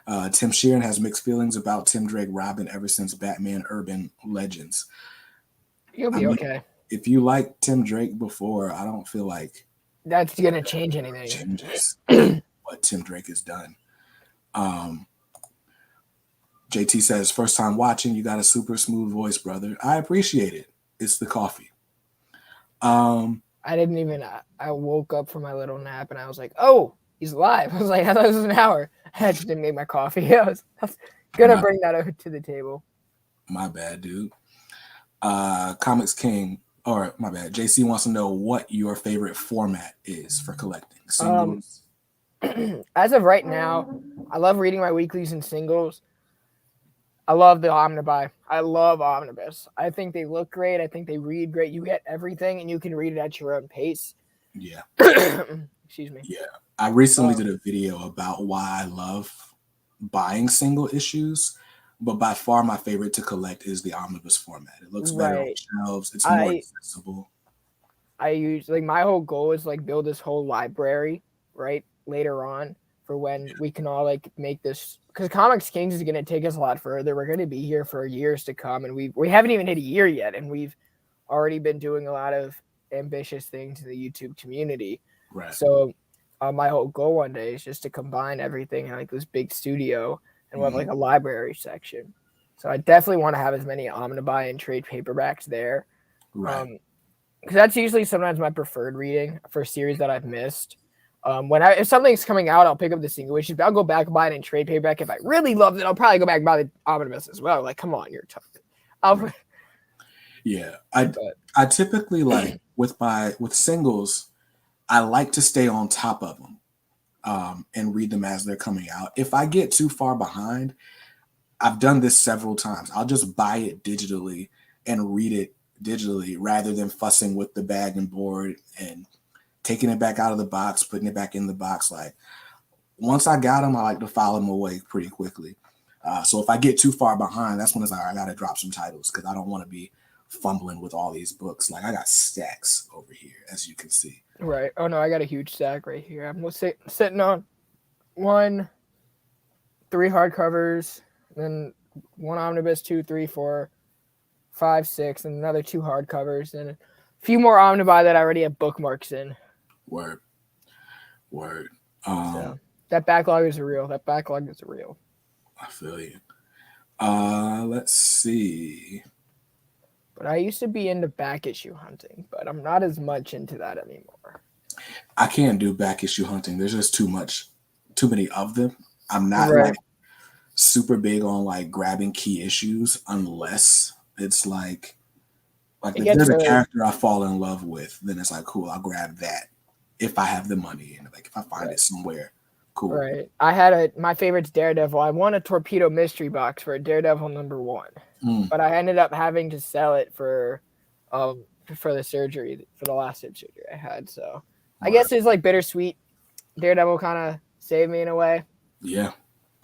Tim Sheeran has mixed feelings about Tim Drake Robin ever since Batman Urban Legends. You'll be okay. If you liked Tim Drake before, I don't feel like that's going to change anything. Changes what Tim Drake has done. JT says, "First time watching, you got a super smooth voice, brother. I appreciate it. It's the coffee." I woke up from my little nap and I was like, "Oh, he's alive." I was like, "I thought it was an hour." I just didn't make my coffee. I was gonna bring that over to the table. My bad, dude. Comics King, or my bad. JC wants to know what your favorite format is for collecting singles. As of right now, I love reading my weeklies and singles. I love the Omnibus. I love Omnibus. I think they look great. I think they read great. You get everything, and you can read it at your own pace. Yeah. Excuse me. Yeah. I recently did a video about why I love buying single issues, but by far my favorite to collect is the Omnibus format. It looks better on shelves. It's more accessible. My whole goal is build this whole library, right, later on for when we can all make this, because Comics Kings is going to take us a lot further. We're going to be here for years to come, and we haven't even hit a year yet, and we've already been doing a lot of ambitious things in the YouTube community. Right. So my whole goal one day is just to combine everything in this big studio, and we'll have a library section. So I definitely want to have as many Omnibus and trade paperbacks there. Right. Because that's usually sometimes my preferred reading for a series that I've missed. If something's coming out, I'll pick up the single issue. But I'll go back and buy it in trade paperback. If I really loved it, I'll probably go back and buy the Omnibus as well. Come on, you're tough. Right. Yeah, I typically with singles, I like to stay on top of them and read them as they're coming out. If I get too far behind, I've done this several times. I'll just buy it digitally and read it digitally rather than fussing with the bag and board and taking it back out of the box, putting it back in the box. Once I got them, I like to file them away pretty quickly. So if I get too far behind, that's when it's I got to drop some titles because I don't want to be fumbling with all these books. I got stacks over here, as you can see. Right. Oh, no, I got a huge stack right here. I'm sitting on 3 hardcovers, then 1 Omnibus, 2, 3, 4, 5, 6, and another 2 hardcovers, and a few more Omnibus that I already have bookmarks in. Word. So that backlog is real. I feel you. Let's see. But I used to be into back issue hunting, but I'm not as much into that anymore. I can't do back issue hunting. There's just too many of them. I'm not super big on grabbing key issues unless it's if there's a character I fall in love with, then it's cool, I'll grab that if I have the money and if I find it somewhere. Cool. Right. I had my favorite's Daredevil. I won a Torpedo mystery box for a Daredevil #1, but I ended up having to sell it for the surgery, for the last hip surgery I had. So I guess it's bittersweet. Daredevil kind of saved me in a way. Yeah.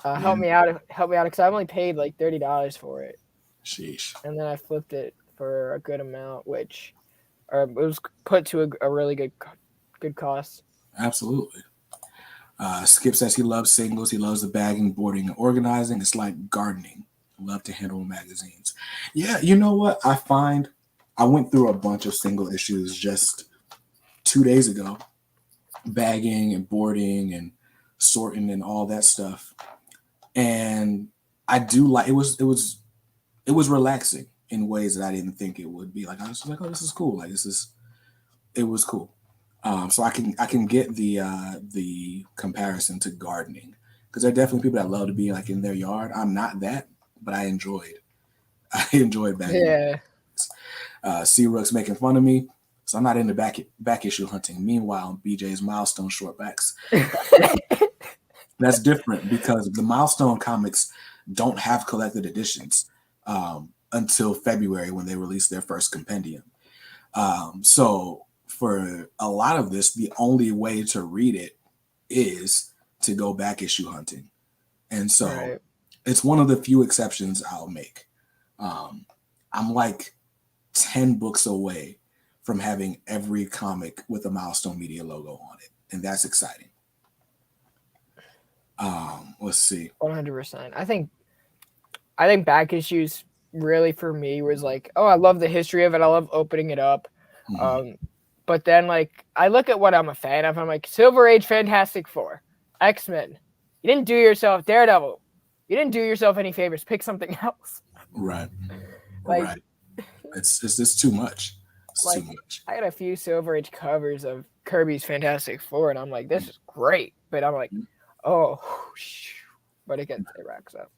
Help me out, because I only paid like $30 for it. Sheesh. And then I flipped it for a good amount, which it was put to a really good cost. Absolutely. Skip says he loves singles. He loves the bagging, boarding, and organizing. It's like gardening. Love to handle magazines. Yeah, you know what? I went through a bunch of single issues just 2 days ago, bagging and boarding and sorting and all that stuff. And I do like it was relaxing in ways that I didn't think it would be. Like I was like, oh, this is cool. Like it was cool. So I can get the comparison to gardening, because there are definitely people that love to be like in their yard. I'm not that, but I enjoyed bagging. Yeah. C Rook's making fun of me, so I'm not into back issue hunting. Meanwhile, BJ's Milestone shortbacks. That's different because the Milestone comics don't have collected editions until February when they release their first compendium. So for a lot of this, the only way to read it is to go back issue hunting. And so It's one of the few exceptions I'll make. I'm like 10 books away from having every comic with a Milestone Media logo on it. And that's exciting. Let's see. 100%. I think back issues really for me was like, oh, I love the history of it. I love opening it up. Mm-hmm. But then like I look at what I'm a fan of. I'm like Silver Age, Fantastic Four, X-Men. You didn't do yourself Daredevil. You didn't do yourself any favors. Pick something else. Right. Right. It's just too much. It's too much. I got a few Silver Age covers of Kirby's Fantastic Four, and I'm like, this is great. But I'm like, oh, but it racks up.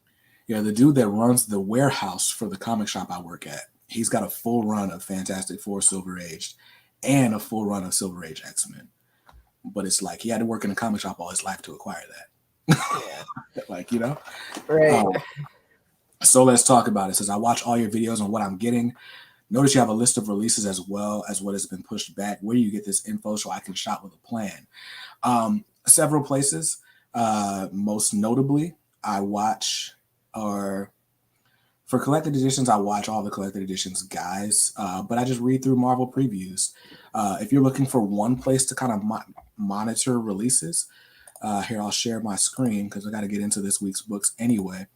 Yeah, the dude that runs the warehouse for the comic shop I work at, he's got a full run of Fantastic Four Silver Age and a full run of Silver Age X-Men. But it's like he had to work in a comic shop all his life to acquire that. Yeah. Like, you know? Right. So let's talk about it. It says, I watch all your videos on what I'm getting. Notice you have a list of releases as well as what has been pushed back. Where do you get this info so I can shop with a plan? Several places. Most notably, I watch, or for collected editions, I watch all the collected editions guys, but I just read through Marvel previews. If you're looking for one place to kind of monitor releases, here, I'll share my screen because I got to get into this week's books anyway.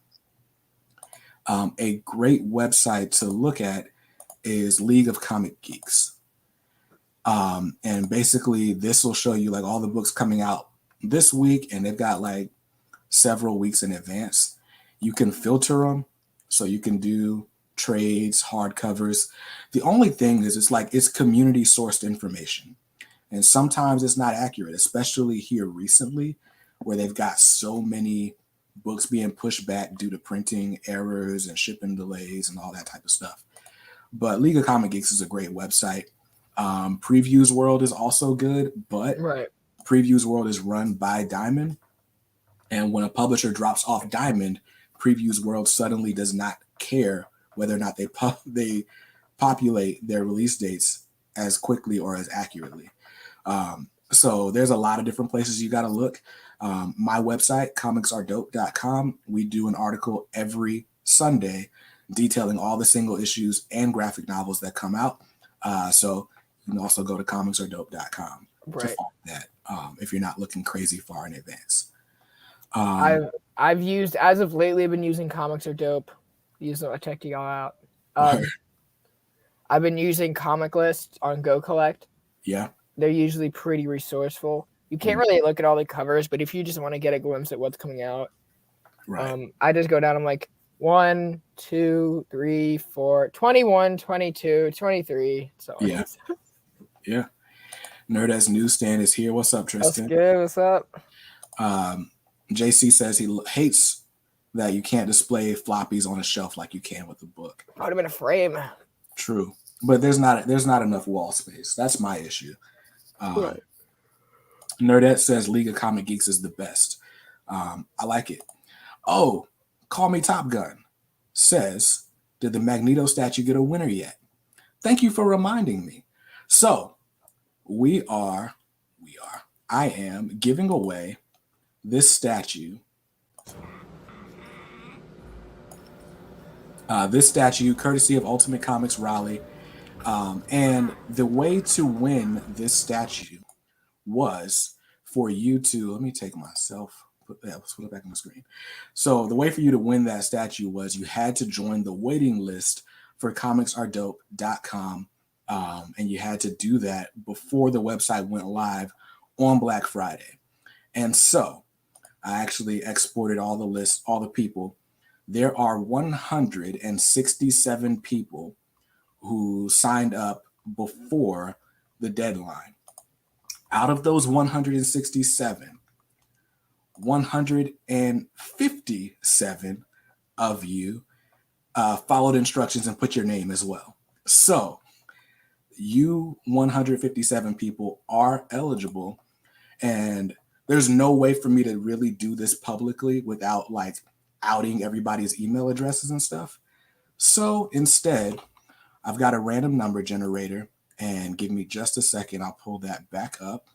A great website to look at is League of Comic Geeks. And basically this will show you like all the books coming out this week, and they've got like several weeks in advance. You can filter them, so you can do trades, hardcovers. The only thing is it's community sourced information. And sometimes it's not accurate, especially here recently where they've got so many books being pushed back due to printing errors and shipping delays and all that type of stuff. But League of Comic Geeks is a great website. Previews World is also good, but Previews World is run by Diamond. And when a publisher drops off Diamond, Previews World suddenly does not care whether or not they populate their release dates as quickly or as accurately. So there's a lot of different places you got to look. My website, comicsaredope.com, we do an article every Sunday detailing all the single issues and graphic novels that come out. So you can also go to comicsaredope.com to find that if you're not looking crazy far in advance. I've used, as of lately, I've been using Comics Are Dope. I checked y'all out. I've been using Comic List on Go Collect. Yeah. They're usually pretty resourceful. You can't really look at all the covers, but if you just want to get a glimpse at what's coming out, I just go down. I'm like 1, 2, 3, 4, 21, 22, 23. So yeah. Nerd Newsstand is here. What's up, Tristan? That's good. What's up? JC says he hates that you can't display floppies on a shelf like you can with a book. I would have been a frame. True, but there's not enough wall space. That's my issue. Nerdette says League of Comic Geeks is the best. I like it. Oh, Call Me Top Gun says, did the Magneto statue get a winner yet? Thank you for reminding me. So I am giving away this statue This statue, courtesy of Ultimate Comics Raleigh. And the way to win this statue was for you to, let me take myself, put it back on the screen. So the way for you to win that statue was you had to join the waiting list for comicsaredope.com. And you had to do that before the website went live on Black Friday. And so I actually exported all the lists, all the people. There are 167 people who signed up before the deadline. Out of those 167, 157 of you followed instructions and put your name as well. So you 157 people are eligible, and there's no way for me to really do this publicly without like outing everybody's email addresses and stuff. So instead, I've got a random number generator, and give me just a second. I'll pull that back up.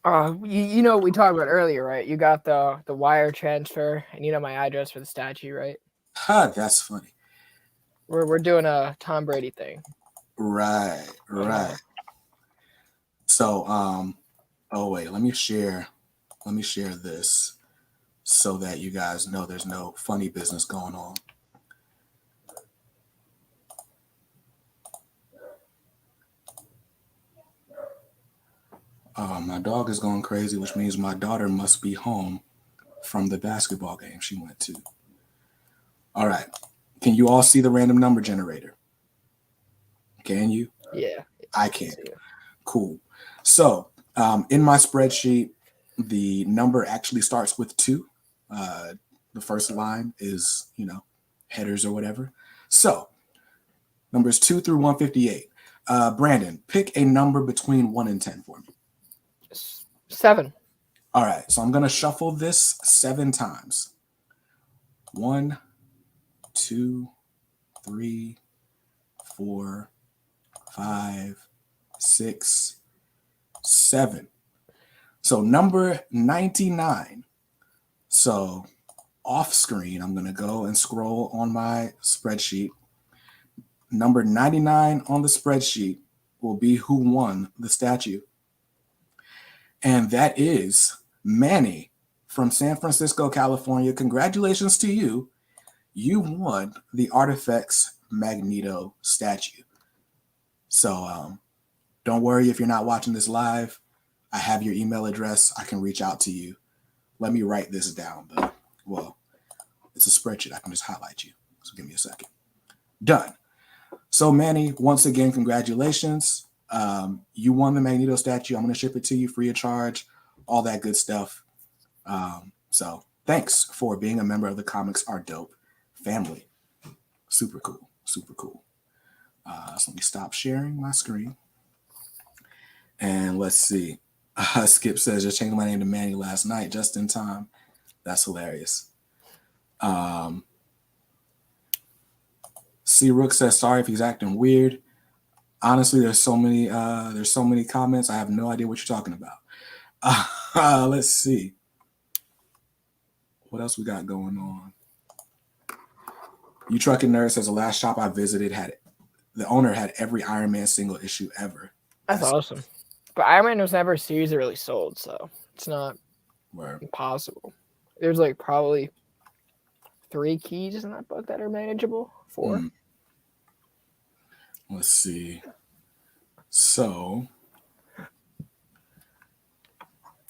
You know what we talked about earlier, right? You got the wire transfer, and you know my address for the statue, right? That's funny. We're doing a Tom Brady thing. Right. So, oh wait, let me share this so that you guys know there's no funny business going on. My dog is going crazy, which means my daughter must be home from the basketball game she went to. All right. Can you all see the random number generator? Can you? Yeah. I can. Cool. So in my spreadsheet, the number actually starts with 2. The first line is, headers or whatever. So numbers 2 through 158. Brandon, pick a number between 1 and 10 for me. 7. All right. So I'm going to shuffle this 7 times. 1, 2, 3, 4, 5, 6, 7. So number 99. So off screen, I'm going to go and scroll on my spreadsheet. Number 99 on the spreadsheet will be who won the statue. And that is Manny from San Francisco, California. Congratulations to you. You won the Artifacts Magneto statue. So don't worry if you're not watching this live. I have your email address. I can reach out to you. Let me write this down, though. Well, it's a spreadsheet. I can just highlight you. So give me a second. Done. So Manny, once again, congratulations. You won the Magneto statue. I'm going to ship it to you free of charge. All that good stuff. So thanks for being a member of the Comics Are Dope family. Super cool. Super cool. So let me stop sharing my screen. And let's see. Skip says, just changed my name to Manny last night, just in time. That's hilarious. C. Rook says, sorry if he's acting weird. Honestly, there's so many comments. I have no idea what you're talking about. Let's see. What else we got going on? You Trucking Nerd says the last shop I visited the owner had every Iron Man single issue ever. That's awesome. But Iron Man was never a series that really sold, so it's not impossible. There's like probably 3 keys in that book that are manageable. 4. Let's see. So,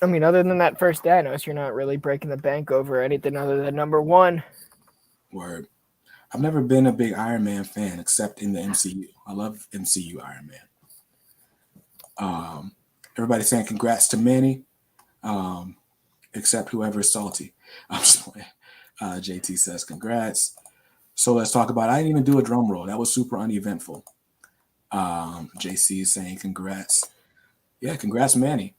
I mean, other than that first Thanos, you're not really breaking the bank over anything other than number 1. Word. I've never been a big Iron Man fan except in the MCU. I love MCU Iron Man. Everybody's saying congrats to Manny, except whoever's salty. I'm just playing. JT says congrats. So let's talk about. I didn't even do a drum roll. That was super uneventful. JC is saying congrats. Yeah, congrats, Manny.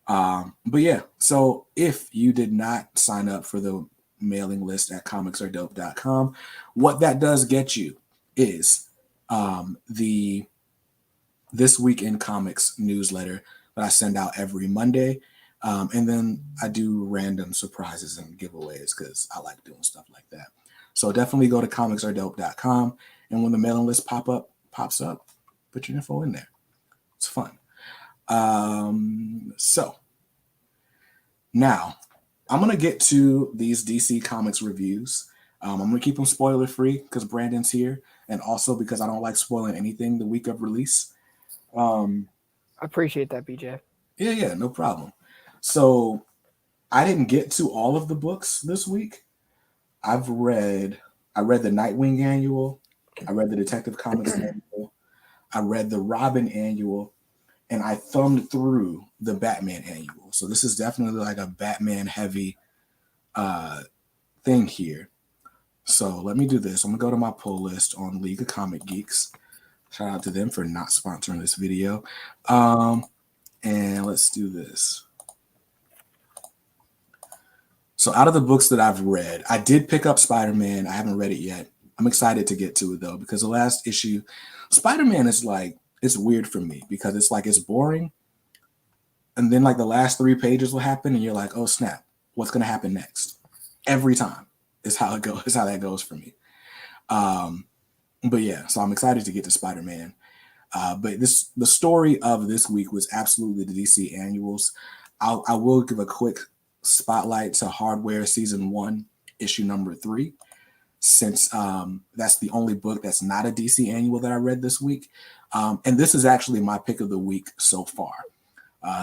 But yeah, so if you did not sign up for the mailing list at comicsaredope.com, what that does get you is the This Week in Comics newsletter that I send out every Monday. And then I do random surprises and giveaways because I like doing stuff like that. So definitely go to comicsaredope.com, and when the mailing list pops up, put your info in there. It's fun. So now I'm gonna get to these DC Comics reviews. I'm gonna keep them spoiler free because Brandon's here, and also because I don't like spoiling anything the week of release. I appreciate that, BJ. Yeah, no problem. So I didn't get to all of the books this week. I read the Nightwing Annual, I read the Detective Comics Annual, I read the Robin Annual, and I thumbed through the Batman Annual. So this is definitely like a Batman heavy thing here. So let me do this. I'm gonna go to my pull list on League of Comic Geeks. Shout out to them for not sponsoring this video. And let's do this. So out of the books that I've read, I did pick up Spider-Man. I haven't read it yet. I'm excited to get to it though, because the last issue, Spider-Man is like, it's weird for me because it's like, it's boring. And then like the last 3 pages will happen and you're like, oh snap, what's going to happen next? Every time is how it goes, is how that goes for me. But yeah, so I'm excited to get to Spider-Man. But the story of this week was absolutely the DC annuals. I will give a quick spotlight to Hardware Season 1, issue number 3, since that's the only book that's not a DC annual that I read this week. And this is actually my pick of the week so far.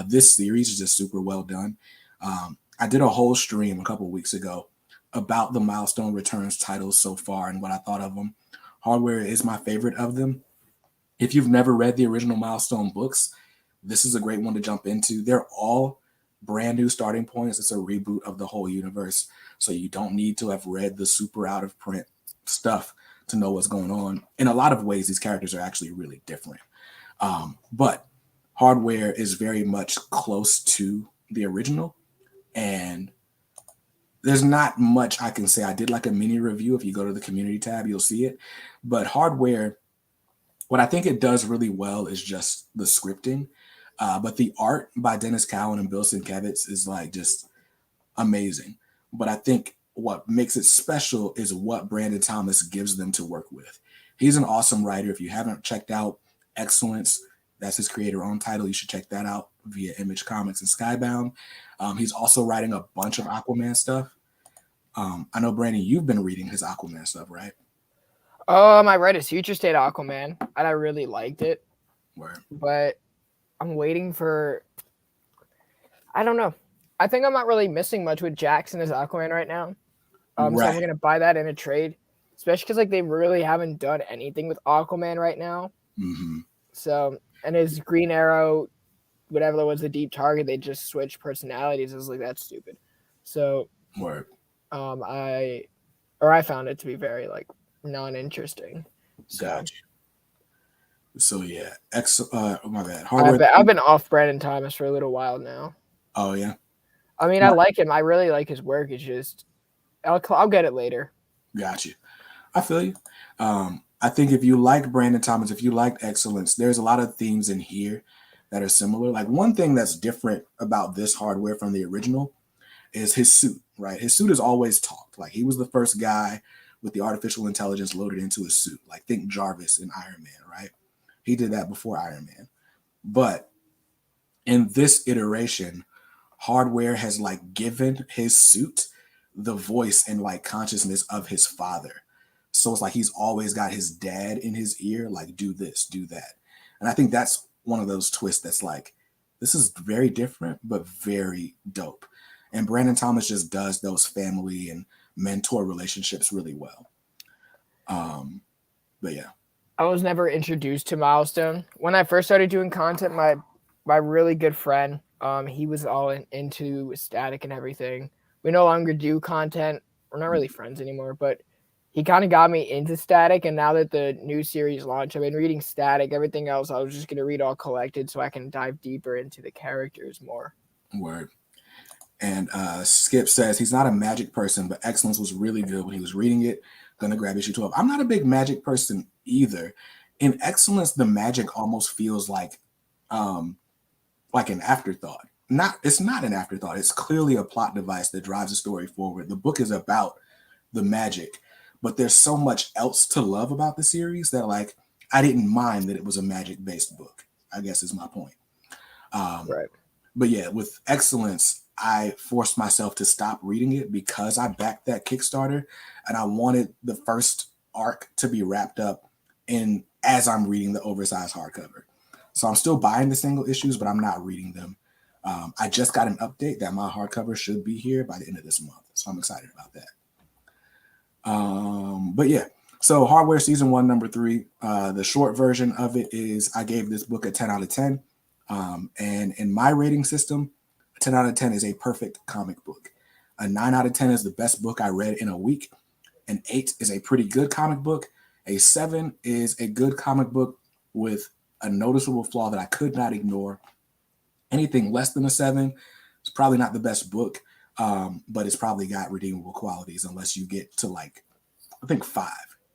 This series is just super well done. I did a whole stream a couple weeks ago about the Milestone Returns titles so far and what I thought of them. Hardware is my favorite of them. If you've never read the original Milestone books, this is a great one to jump into. They're all brand new starting points. It's a reboot of the whole universe. So you don't need to have read the super out of print stuff to know what's going on. In a lot of ways, these characters are actually really different. But Hardware is very much close to the original. And there's not much I can say. I did like a mini review. If you go to the community tab, you'll see it. But Hardware, what I think it does really well is just the scripting. But the art by Dennis Cowan and Bill Sienkiewicz is like just amazing. But I think what makes it special is what Brandon Thomas gives them to work with. He's an awesome writer. If you haven't checked out Excellence, that's his creator-owned title. You should check that out via Image Comics and Skybound. He's also writing a bunch of Aquaman stuff. I know, Brandon, you've been reading his Aquaman stuff, right? I read his Future State Aquaman, and I really liked it. Word. But I'm waiting for... I don't know. I think I'm not really missing much with Jackson as Aquaman right now. So I'm going to buy that in a trade, especially because like they really haven't done anything with Aquaman right now. Mm-hmm. So, and his Green Arrow, whatever was the Deep Target, they just switched personalities. I was like, that's stupid. So, Word. I found it to be very like non-interesting. So. Gotcha. So yeah, oh my bad. I've been off Brandon Thomas for a little while now. Oh yeah. I mean, I like him. I really like his work. It's just, I'll get it later. Gotcha. I feel you. I think if you like Brandon Thomas, if you liked Excellence, there's a lot of themes in here that are similar. Like one thing that's different about this Hardware from the original is his suit, right? His suit has always talked. Like he was the first guy with the artificial intelligence loaded into his suit. Like think Jarvis in Iron Man, right? He did that before Iron Man. But in this iteration, Hardware has like given his suit the voice and like consciousness of his father. So it's like he's always got his dad in his ear, like do this, do that. And I think that's one of those twists that's like, this is very different, but very dope. And Brandon Thomas just does those family and mentor relationships really well. But yeah. I was never introduced to Milestone. When I first started doing content, my really good friend, he was all into Static and everything. We no longer do content. We're not really friends anymore, but he kind of got me into Static. And now that the new series launched, I've been reading Static. Everything else, I was just going to read all collected so I can dive deeper into the characters more. Word. And Skip says he's not a Magic person, but Excellence was really good when he was reading it. Gonna grab issue 12. I'm not a big Magic person either. In Excellence, the magic almost feels like an afterthought. It's not an afterthought. It's clearly a plot device that drives the story forward. The book is about the magic, but there's so much else to love about the series that like I didn't mind that it was a magic based book, I guess is my point. Right. But yeah, with Excellence, I forced myself to stop reading it because I backed that Kickstarter and I wanted the first arc to be wrapped up in as I'm reading the oversized hardcover. So I'm still buying the single issues, but I'm not reading them. I just got an update that my hardcover should be here by the end of this month. So I'm excited about that. But yeah, so Hardware Season 1, Number 3, the short version of it is I gave this book a 10 out of 10. And in my rating system, a 10 out of 10 is a perfect comic book. A 9 out of 10 is the best book I read in a week. An 8 is a pretty good comic book. A 7 is a good comic book with a noticeable flaw that I could not ignore. Anything less than a 7 is probably not the best book, but it's probably got redeemable qualities unless you get to like, I think 5.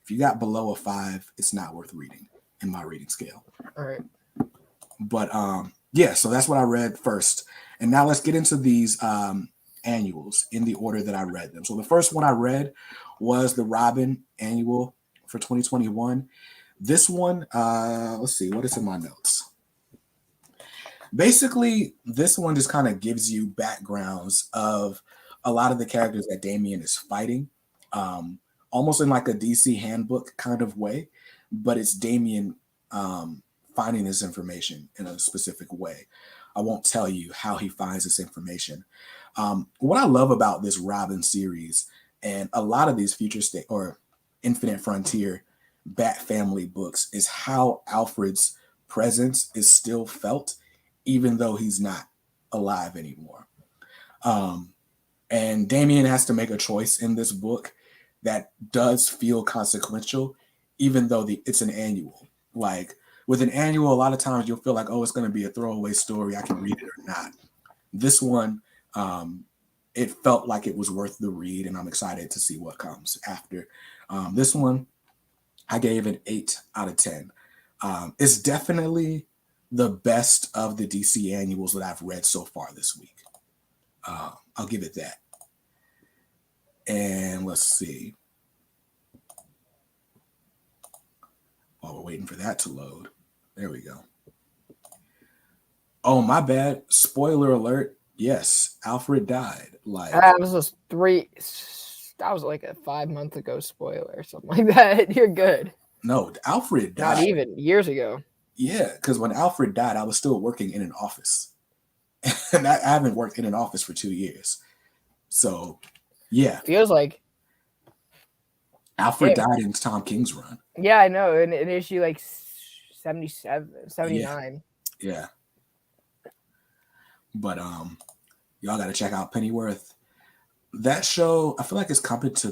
If you got below a 5, it's not worth reading in my reading scale. All right. But yeah, so that's what I read first. And now let's get into these annuals in the order that I read them. So the first one I read was the Robin Annual for 2021. This one, let's see, what is in my notes? Basically, this one just kind of gives you backgrounds of a lot of the characters that Damian is fighting, almost in like a DC handbook kind of way, but it's Damian finding this information in a specific way. I won't tell you how he finds this information. What I love about this Robin series and a lot of these Future State or Infinite Frontier Bat Family books is how Alfred's presence is still felt, even though he's not alive anymore. And Damian has to make a choice in this book that does feel consequential, even though it's an annual. Like with an annual, a lot of times you'll feel like, oh, it's going to be a throwaway story. I can read it or not. This one, it felt like it was worth the read, and I'm excited to see what comes after. This one, I gave an 8 out of 10. It's definitely the best of the DC annuals that I've read so far this week. I'll give it that. And let's see. While we're waiting for that to load. There we go. Oh, my bad. Spoiler alert. Yes, Alfred died. Like That was just that was like a 5 month ago spoiler or something like that. You're good. No, Alfred died. Not even years ago. Yeah, because when Alfred died, I was still working in an office. And I haven't worked in an office for 2 years. So, yeah. Feels like Alfred died in Tom King's run. Yeah, I know. In issue like 77, 79. Yeah. But y'all got to check out Pennyworth. That show, I feel like it's coming to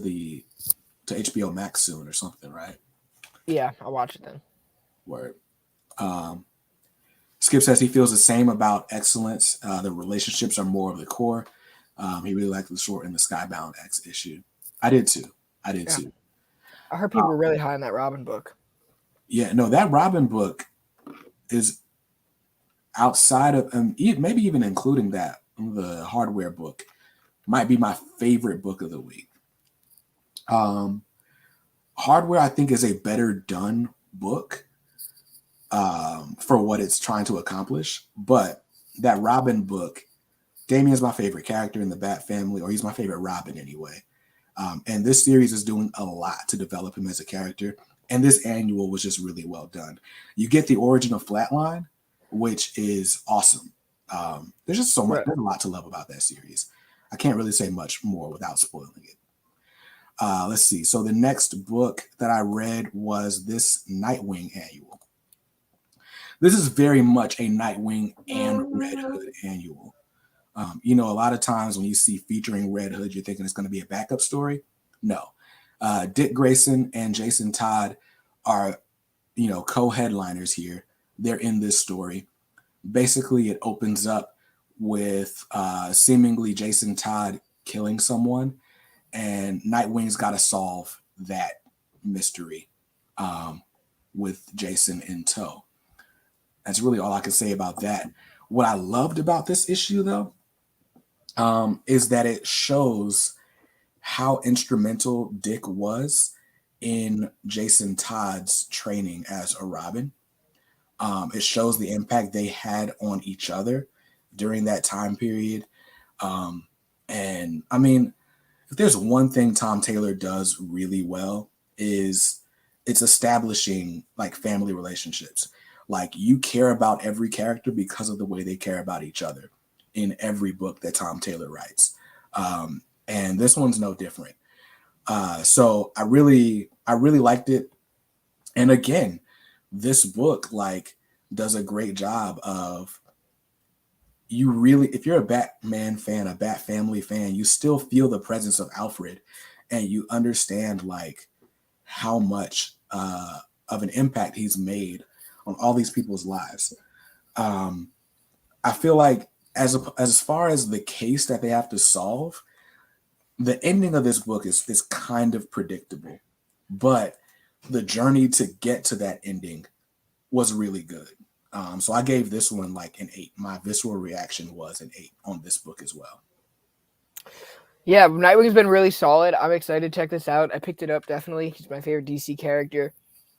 HBO Max soon or something, right? Yeah, I'll watch it then. Word. Skip says he feels the same about Excellence. The relationships are more of the core. He really liked the short and the Skybound X issue. I did too. I heard people were really high on that Robin book. Yeah, no, that Robin book is outside of, maybe even including that, the Hardware book, might be my favorite book of the week. Hardware, I think, is a better done book for what it's trying to accomplish. But that Robin book, Damian's my favorite character in the Bat family, or he's my favorite Robin anyway. And this series is doing a lot to develop him as a character. And this annual was just really well done. You get the origin of Flatline, which is awesome. There's just so much, there's a lot to love about that series. I can't really say much more without spoiling it. Let's see. So the next book that I read was this Nightwing Annual. This is very much a Nightwing and Red Hood annual. A lot of times when you see featuring Red Hood, you're thinking it's going to be a backup story. No. Dick Grayson and Jason Todd are, co-headliners here. They're in this story. Basically, it opens up with seemingly Jason Todd killing someone, and Nightwing's got to solve that mystery with Jason in tow. That's really all I can say about that. What I loved about this issue, though, is that it shows how instrumental Dick was in Jason Todd's training as a Robin. It shows the impact they had on each other during that time period. And I mean, if there's one thing Tom Taylor does really well is it's establishing like family relationships. Like you care about every character because of the way they care about each other in every book that Tom Taylor writes. And this one's no different. So I really liked it. And again, this book like does a great job of you really, if you're a Batman fan, a Bat Family fan, you still feel the presence of Alfred, and you understand like how much of an impact he's made on all these people's lives. I feel like as far as the case that they have to solve, the ending of this book is kind of predictable, but the journey to get to that ending was really good. So I gave this one like an 8. My visceral reaction was an 8 on this book as well. Yeah, Nightwing's been really solid. I'm excited to check this out. I picked it up, definitely. He's my favorite DC character.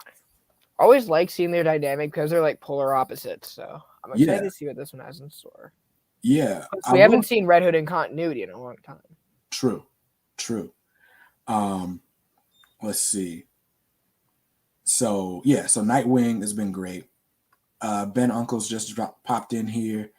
I always like seeing their dynamic because they're like polar opposites. So I'm excited to see what this one has in store. Yeah. We haven't seen Red Hood in continuity in a long time. True. Let's see. So Nightwing has been great. Ben Uncle's just popped in here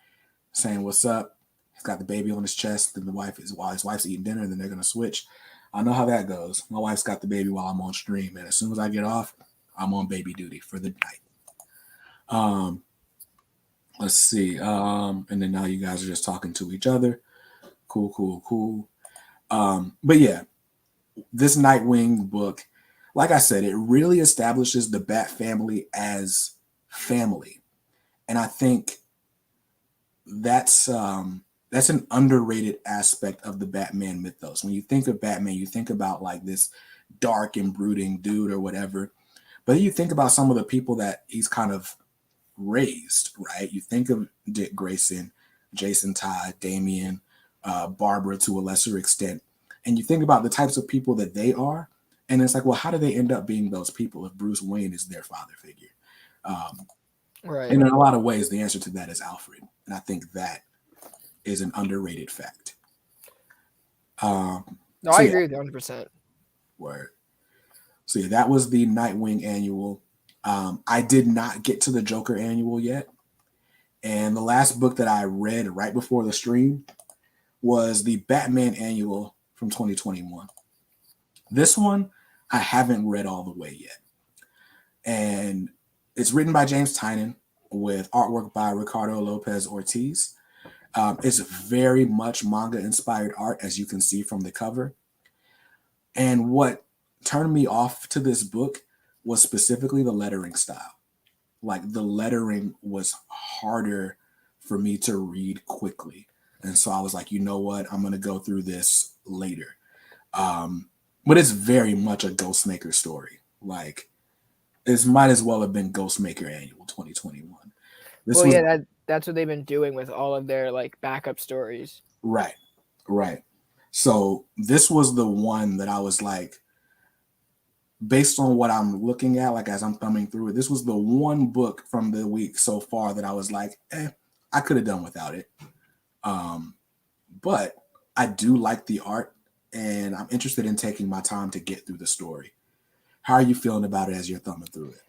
saying what's up. He's got the baby on his chest, and his wife's eating dinner, and then they're gonna switch. I know how that goes. My wife's got the baby while I'm on stream, and as soon as I get off, I'm on baby duty for the night. Let's see. And then now you guys are just talking to each other. Cool. But yeah, this Nightwing book, like I said, it really establishes the Bat family as family. And I think that's an underrated aspect of the Batman mythos. When you think of Batman, you think about like this dark and brooding dude or whatever. But then you think about some of the people that he's kind of raised, right? You think of Dick Grayson, Jason Todd, Damian, Barbara to a lesser extent. And you think about the types of people that they are. And it's like, well, how do they end up being those people if Bruce Wayne is their father figure? Right. And in a lot of ways, the answer to that is Alfred. And I think that is an underrated fact. I agree with you 100%. Word. So yeah, that was the Nightwing Annual. I did not get to the Joker Annual yet. And the last book that I read right before the stream was the Batman Annual from 2021. This one, I haven't read all the way yet. And it's written by James Tynion with artwork by Ricardo Lopez Ortiz. It's very much manga-inspired art, as you can see from the cover. And what turned me off to this book was specifically the lettering style. Like the lettering was harder for me to read quickly. And so I was like, you know what? I'm going to go through this later. But it's very much a Ghostmaker story. Like, this might as well have been Ghostmaker Annual 2021. That's what they've been doing with all of their like backup stories. Right. So this was the one that I was like, based on what I'm looking at, like as I'm thumbing through it, this was the one book from the week so far that I was like, I could have done without it. But I do like the art, and I'm interested in taking my time to get through the story. How are you feeling about it as you're thumbing through it?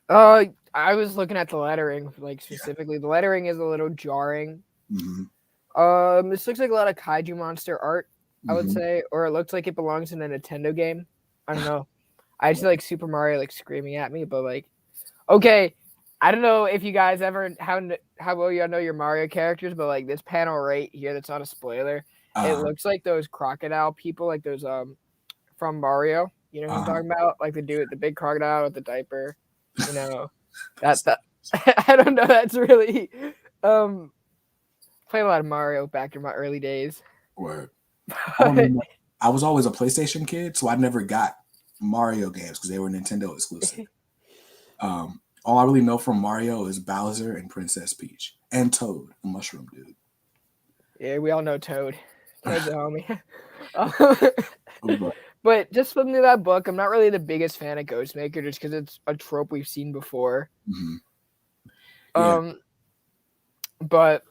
I was looking at the lettering, like specifically. Yeah. The lettering is a little jarring. Mm-hmm. This looks like a lot of kaiju monster art, I would say, or it looks like it belongs in a Nintendo game. I don't know. I just like Super Mario like screaming at me, but like, okay, I don't know if you guys ever how well you know your Mario characters, but like this panel right here, that's not a spoiler. It looks like those crocodile people, like those from Mario. You know what I'm talking about? Like the dude, the big crocodile with the diaper. You know, that I don't know. That's really played a lot of Mario back in my early days. Word. I was always a PlayStation kid, so I never got Mario games because they were Nintendo exclusive. All I really know from Mario is Bowser and Princess Peach and Toad, the mushroom dude. Yeah, we all know Toad. Toad's a homie. But just flipping through that book, I'm not really the biggest fan of Ghostmaker just because it's a trope we've seen before. Mm-hmm. Yeah. But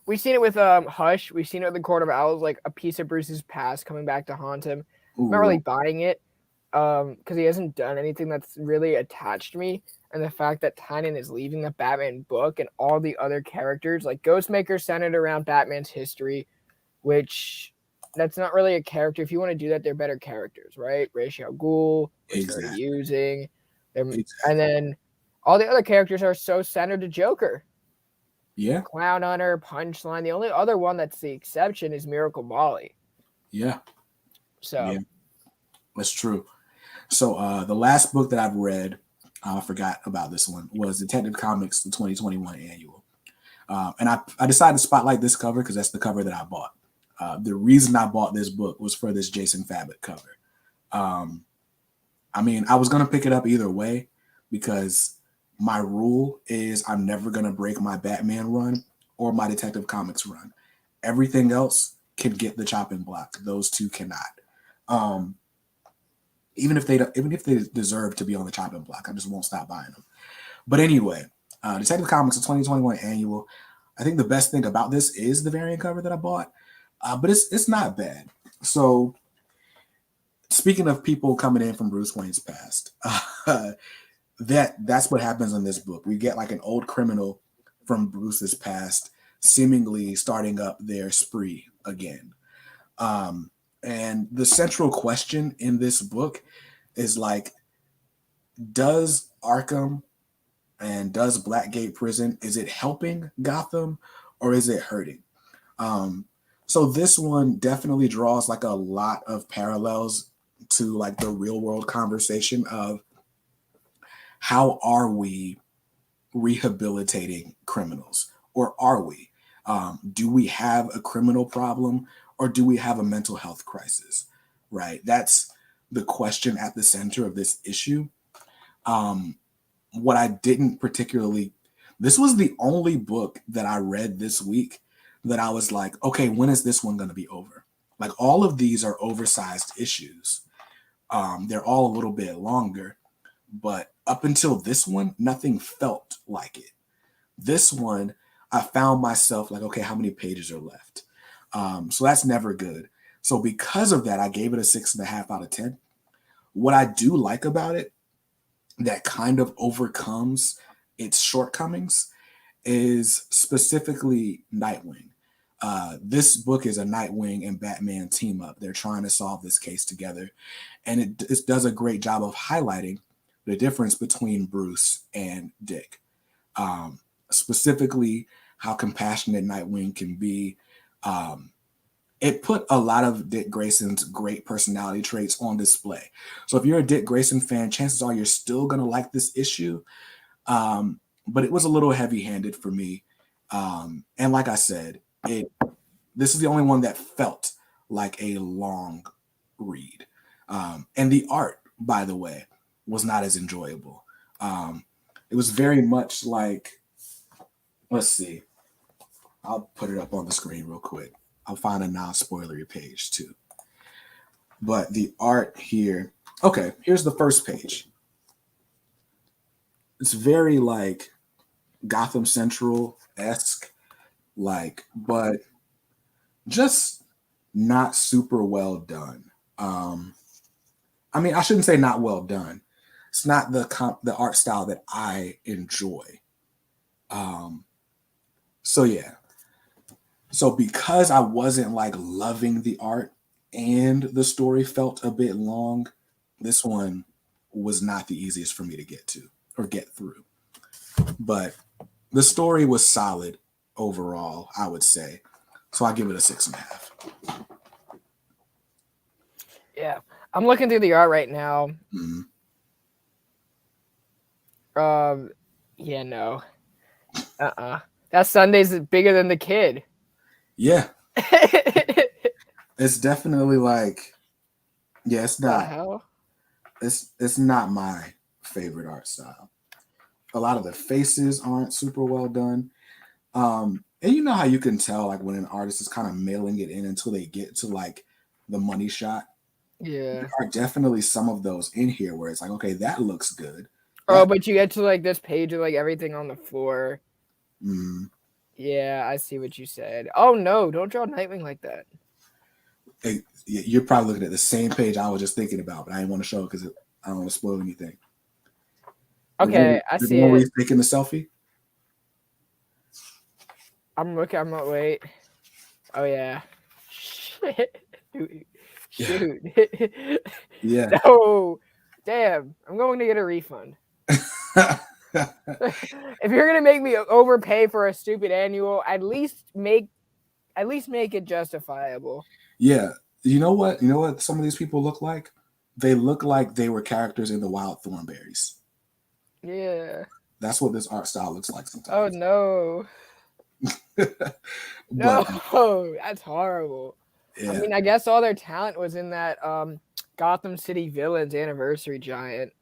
we've seen it with Hush. We've seen it with the Court of Owls, like a piece of Bruce's past coming back to haunt him. Ooh, I'm not really buying it because he hasn't done anything that's really attached me. And the fact that Tynion is leaving the Batman book and all the other characters, like Ghostmaker, centered around Batman's history, which that's not really a character. If you want to do that, they're better characters, right? Ra's al Ghul, we started using them, and then all the other characters are so centered to Joker. Yeah. Clown Hunter, Punchline. The only other one that's the exception is Miracle Molly. Yeah. So, yeah, that's true. So the last book that I've read, I forgot about this one, was Detective Comics, the 2021 Annual. And I decided to spotlight this cover because that's the cover that I bought. The reason I bought this book was for this Jason Fabbitt cover. I mean, I was going to pick it up either way because my rule is I'm never going to break my Batman run or my Detective Comics run. Everything else can get the chopping block. Those two cannot. Even if they deserve to be on the chopping block, I just won't stop buying them. But anyway, Detective Comics, the 2021 Annual. I think the best thing about this is the variant cover that I bought, but it's not bad. So, speaking of people coming in from Bruce Wayne's past, that's what happens in this book. We get like an old criminal from Bruce's past, seemingly starting up their spree again. And the central question in this book is like, does Arkham and does Blackgate Prison, is it helping Gotham or is it hurting? So this one definitely draws like a lot of parallels to like the real world conversation of how are we rehabilitating criminals, or are we? Do we have a criminal problem or do we have a mental health crisis? Right? That's the question at the center of this issue. What I didn't particularly, this was the only book that I read this week that I was like, okay, when is this one going to be over? Like all of these are oversized issues. They're all a little bit longer, but up until this one, nothing felt like it. This one, I found myself like, okay, how many pages are left? So that's never good. So because of that, I gave it a 6.5 out of 10. What I do like about it that kind of overcomes its shortcomings is specifically Nightwing. This book is a Nightwing and Batman team up. They're trying to solve this case together. And it does a great job of highlighting the difference between Bruce and Dick. Specifically, how compassionate Nightwing can be. It put a lot of Dick Grayson's great personality traits on display. So if you're a Dick Grayson fan, chances are you're still going to like this issue. But it was a little heavy-handed for me. And like I said, this is the only one that felt like a long read. And the art, by the way, was not as enjoyable. It was very much like, let's see. I'll put it up on the screen real quick. I'll find a non-spoilery page too. But the art here, okay, here's the first page. It's very like Gotham Central-esque, like, but just not super well done. I mean, I shouldn't say not well done. It's not the art style that I enjoy. So yeah. So because I wasn't like loving the art and the story felt a bit long, this one was not the easiest for me to get to or get through. But the story was solid overall, I would say. So I give it a 6.5. Yeah. I'm looking through the art right now. Mm-hmm. Yeah, no. That Sunday's bigger than the kid. Yeah. It's definitely like, yeah, it's not. It's not my favorite art style. A lot of the faces aren't super well done. And you know how you can tell like when an artist is kind of mailing it in until they get to like the money shot. Yeah. There are definitely some of those in here where it's like, okay, that looks good. Oh, but you get to like this page of like everything on the floor. Mm, Yeah, I see what you said. Oh no, don't draw Nightwing like that. you're probably looking at the same page I was just thinking about, but I didn't want to show it because I don't want to spoil anything. Okay, I see the one where it. he's taking the selfie? I'm looking. I'm not. Wait. Oh yeah. Shit. Shoot. Yeah. No. Damn. I'm going to get a refund. If you're gonna make me overpay for a stupid annual, at least make it justifiable. Yeah. You know what? You know what some of these people look like? They look like they were characters in the Wild Thornberries. Yeah. That's what this art style looks like Oh sometimes. no. No, that's horrible. Yeah. I mean, I guess all their talent was in that Gotham City Villains Anniversary Giant.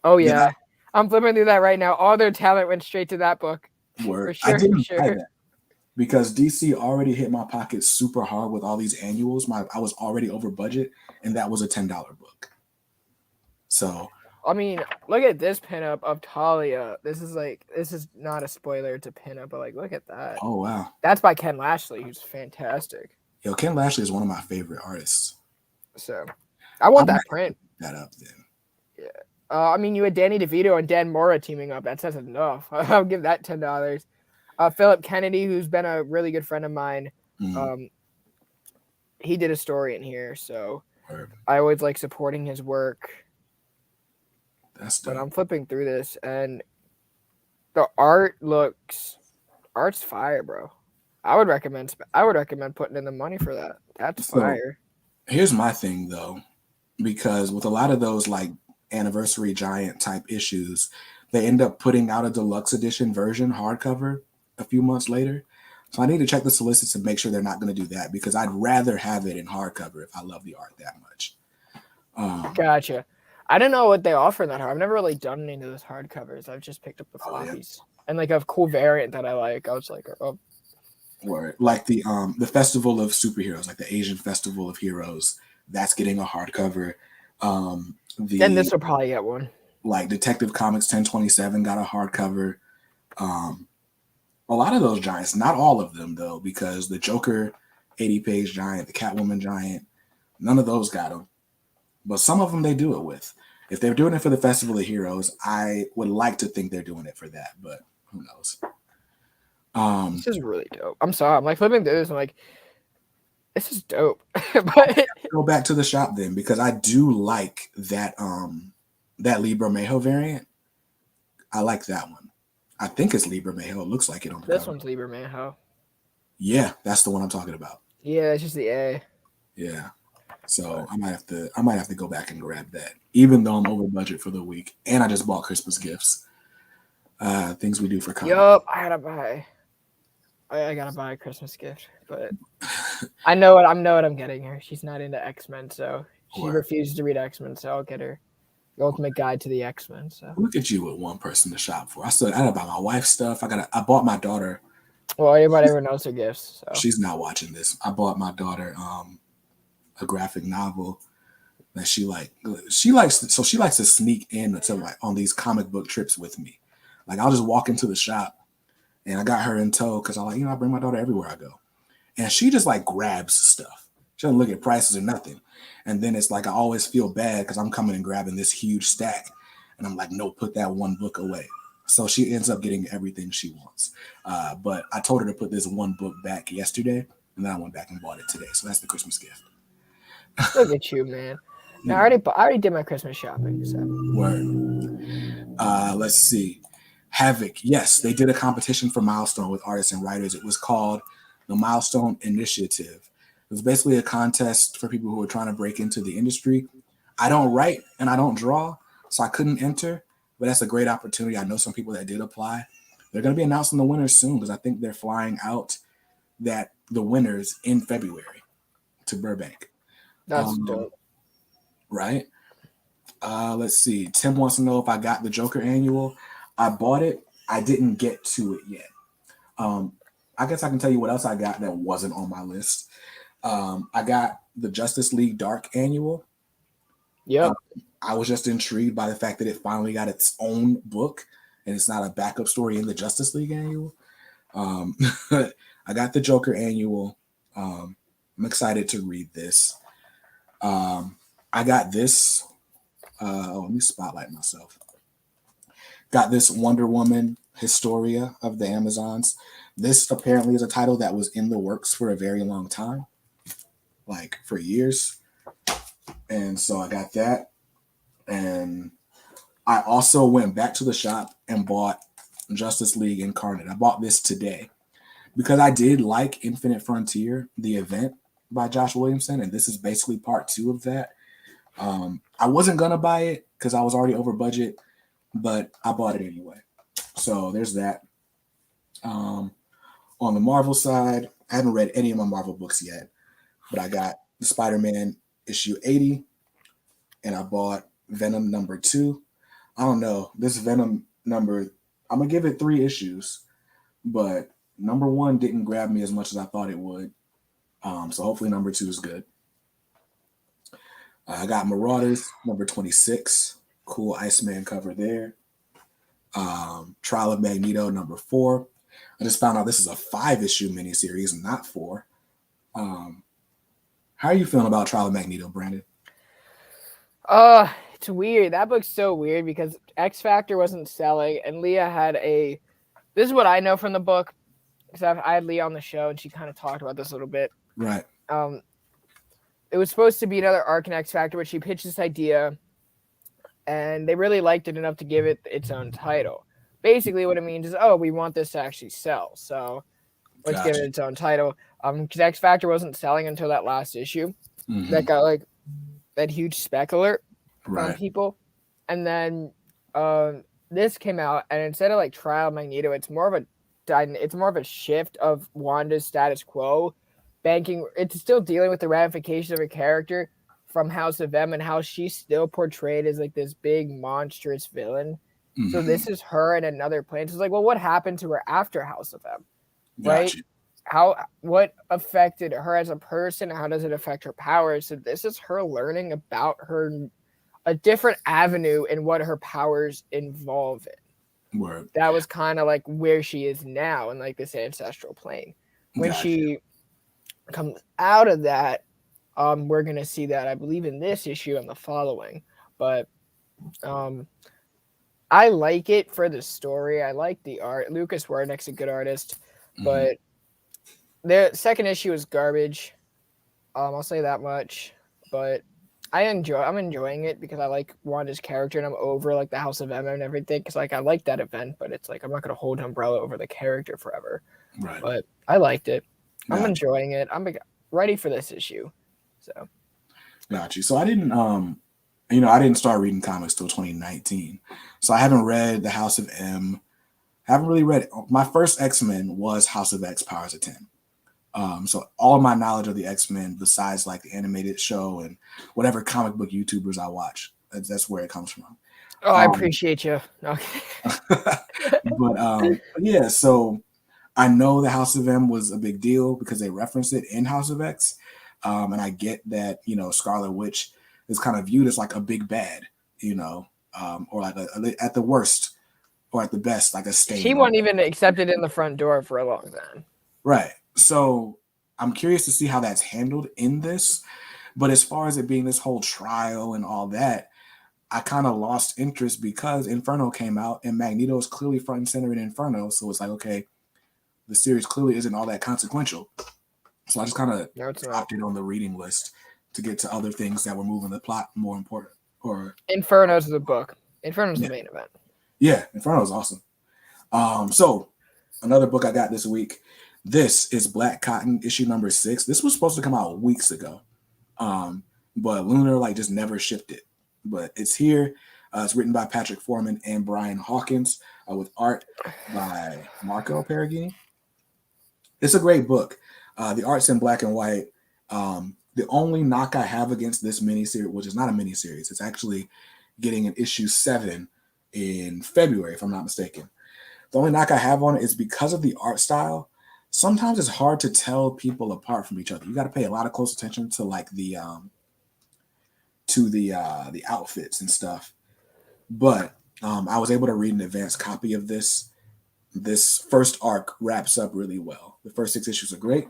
Oh yeah. I'm flipping through that right now. All their talent went straight to that book. Word. For sure, I didn't for buy sure. that because DC already hit my pocket super hard with all these annuals. I was already over budget, and that was a $10 book. So I mean, look at this pinup of Talia. This is not a spoiler to pinup, but like, look at that. oh wow. That's by Ken Lashley, who's fantastic. Yo, Ken Lashley is one of my favorite artists. So, I want that print. That up then. Yeah. I mean, you had Danny DeVito and Dan Mora teaming up. That says enough. I'll give that $10. Philip Kennedy, who's been a really good friend of mine, he did a story in here, so I always like supporting his work. That's dope. But I'm flipping through this, and the art's fire, bro. I would recommend putting in the money for that. That's fire. Here's my thing though, because with a lot of those like anniversary giant type issues, they end up putting out a deluxe edition version hardcover a few months later. So I need to check the solicits and make sure they're not going to do that, because I'd rather have it in hardcover if I love the art that much. Gotcha. I don't know what they offer in that. I've never really done any of those hardcovers. I've just picked up the floppies and like a cool variant that I like. I was like, oh, or like the Festival of Superheroes, like the Asian Festival of Heroes, that's getting a hardcover. Then this will probably get one. Like Detective Comics 1027 got a hardcover. A lot of those giants, not all of them though, because the Joker 80-page giant, the Catwoman giant, none of those got them. But some of them they do it with. If they're doing it for the Festival of Heroes, I would like to think they're doing it for that, but who knows? This is really dope. I'm sorry. I'm like flipping through this. I'm like, this is dope. But go back to the shop then, because I do like that that Libra Mayho variant. I like that one. I think it's Libra Mayho. It looks like it on the this cover. one's Libra Mayho. Yeah, that's the one I'm talking about. Yeah, it's just the A. Yeah. So I might have to go back and grab that, even though I'm over budget for the week, and I just bought Christmas gifts. Things we do for comics. Yup, I gotta buy a Christmas gift, but I know what I'm getting her. She's not into X-Men, so she refuses to read X-Men, so I'll get her the ultimate guide to the X-Men. So look at you with one person to shop for. I gotta buy my wife stuff. I bought my daughter. Well, everyone knows her gifts. So. She's not watching this. I bought my daughter a graphic novel that she likes to sneak in to like on these comic book trips with me. Like I'll just walk into the shop and I got her in tow because I bring my daughter everywhere I go. And she just like grabs stuff. She doesn't look at prices or nothing. And then it's like I always feel bad because I'm coming and grabbing this huge stack. And I'm like, no, put that one book away. So she ends up getting everything she wants. But I told her to put this one book back yesterday, and then I went back and bought it today. So that's the Christmas gift. Look at you, man. No, I already did my Christmas shopping. So. Word. Let's see. Havoc. Yes, they did a competition for Milestone with artists and writers. It was called the Milestone Initiative. It was basically a contest for people who were trying to break into the industry. I don't write and I don't draw, so I couldn't enter, but that's a great opportunity. I know some people that did apply. They're going to be announcing the winners soon because I think they're flying out the winners in February to Burbank. That's dope. Right? Let's see. Tim wants to know if I got the Joker Annual. I bought it. I didn't get to it yet. I guess I can tell you what else I got that wasn't on my list. I got the Justice League Dark Annual. Yep. I was just intrigued by the fact that it finally got its own book and it's not a backup story in the Justice League Annual. I got the Joker Annual. I'm excited to read this. I got this. Let me spotlight myself. Got this Wonder Woman Historia of the Amazons. This apparently is a title that was in the works for a very long time, like for years. And so I got that. And I also went back to the shop and bought Justice League Incarnate. I bought this today because I did like Infinite Frontier, the event by Josh Williamson, and this is basically part 2 of that. I wasn't going to buy it because I was already over budget, but I bought it anyway. So there's that. On the Marvel side, I haven't read any of my Marvel books yet, but I got Spider-Man issue 80, and I bought Venom number 2. I don't know. This Venom number, I'm going to give it 3 issues, but number 1 didn't grab me as much as I thought it would. So hopefully number 2 is good. I got Marauders number 26. Cool Iceman cover there. Trial of Magneto number 4. I just found out this is a 5-issue miniseries, not 4. How are you feeling about Trial of Magneto, Brandon? It's weird. That book's so weird because X Factor wasn't selling, and Leah had a. This is what I know from the book, because I had Leah on the show, and she kind of talked about this a little bit. Right. It was supposed to be another arc in X Factor, but she pitched this idea, and they really liked it enough to give it its own title. Basically, what it means is, we want this to actually sell, so let's give it its own title. Because X Factor wasn't selling until that last issue. Mm-hmm. That got like that huge spec alert from people, and then this came out, and instead of like Trial of Magneto, it's more of a shift of Wanda's status quo. It's still dealing with the ramifications of her character from House of M and how she's still portrayed as like this big monstrous villain. Mm-hmm. So this is her in another plane. So it's like, well, what happened to her after House of M? Right? What affected her as a person? How does it affect her powers? So this is her learning about a different avenue in what her powers involve in. Word. That was kind of like where she is now in like this ancestral plane. When she comes out of that, we're gonna see that, I believe, in this issue and the following. But I like it for the story. I like the art. Lucas Wernick's a good artist, but the second issue is garbage. I'll say that much. But I'm enjoying it because I like Wanda's character, and I'm over like the House of M and everything because like I like that event, but it's like I'm not gonna hold Umbrella over the character forever. Right. But I liked it. I'm enjoying it. I'm ready for this issue. So. Got you. So I didn't start reading comics till 2019. So I haven't read the House of M. I haven't really read it. My first X-Men was House of X, Powers of 10. So all of my knowledge of the X-Men, besides like the animated show and whatever comic book YouTubers I watch, that's where it comes from. Oh, I appreciate you. Okay. But yeah, so I know the House of M was a big deal because they referenced it in House of X. And I get that, Scarlet Witch is kind of viewed as like a big bad, or like at the worst or at the best, like a stain. She wasn't even accepted in the front door for a long time. Right. So I'm curious to see how that's handled in this. But as far as it being this whole trial and all that, I kind of lost interest because Inferno came out and Magneto is clearly front and center in Inferno. So it's like, okay, the series clearly isn't all that consequential. So I just kind of dropped it on the reading list to get to other things that were moving the plot more important. Or Inferno's the book. Inferno's the main event. Yeah, Inferno's awesome. So another book I got this week. This is Black Cotton issue number 6. This was supposed to come out weeks ago. But Lunar just never shipped it. But it's here. It's written by Patrick Foreman and Brian Hawkins with art by Marco Perugini. It's a great book. The art's in black and white. The only knock I have against this miniseries, which is not a miniseries, it's actually getting an issue 7 in February, if I'm not mistaken. The only knock I have on it is because of the art style. sometimes it's hard to tell people apart from each other. You got to pay a lot of close attention to like the outfits and stuff. But I was able to read an advanced copy of this. This first arc wraps up really well. The first 6 issues are great.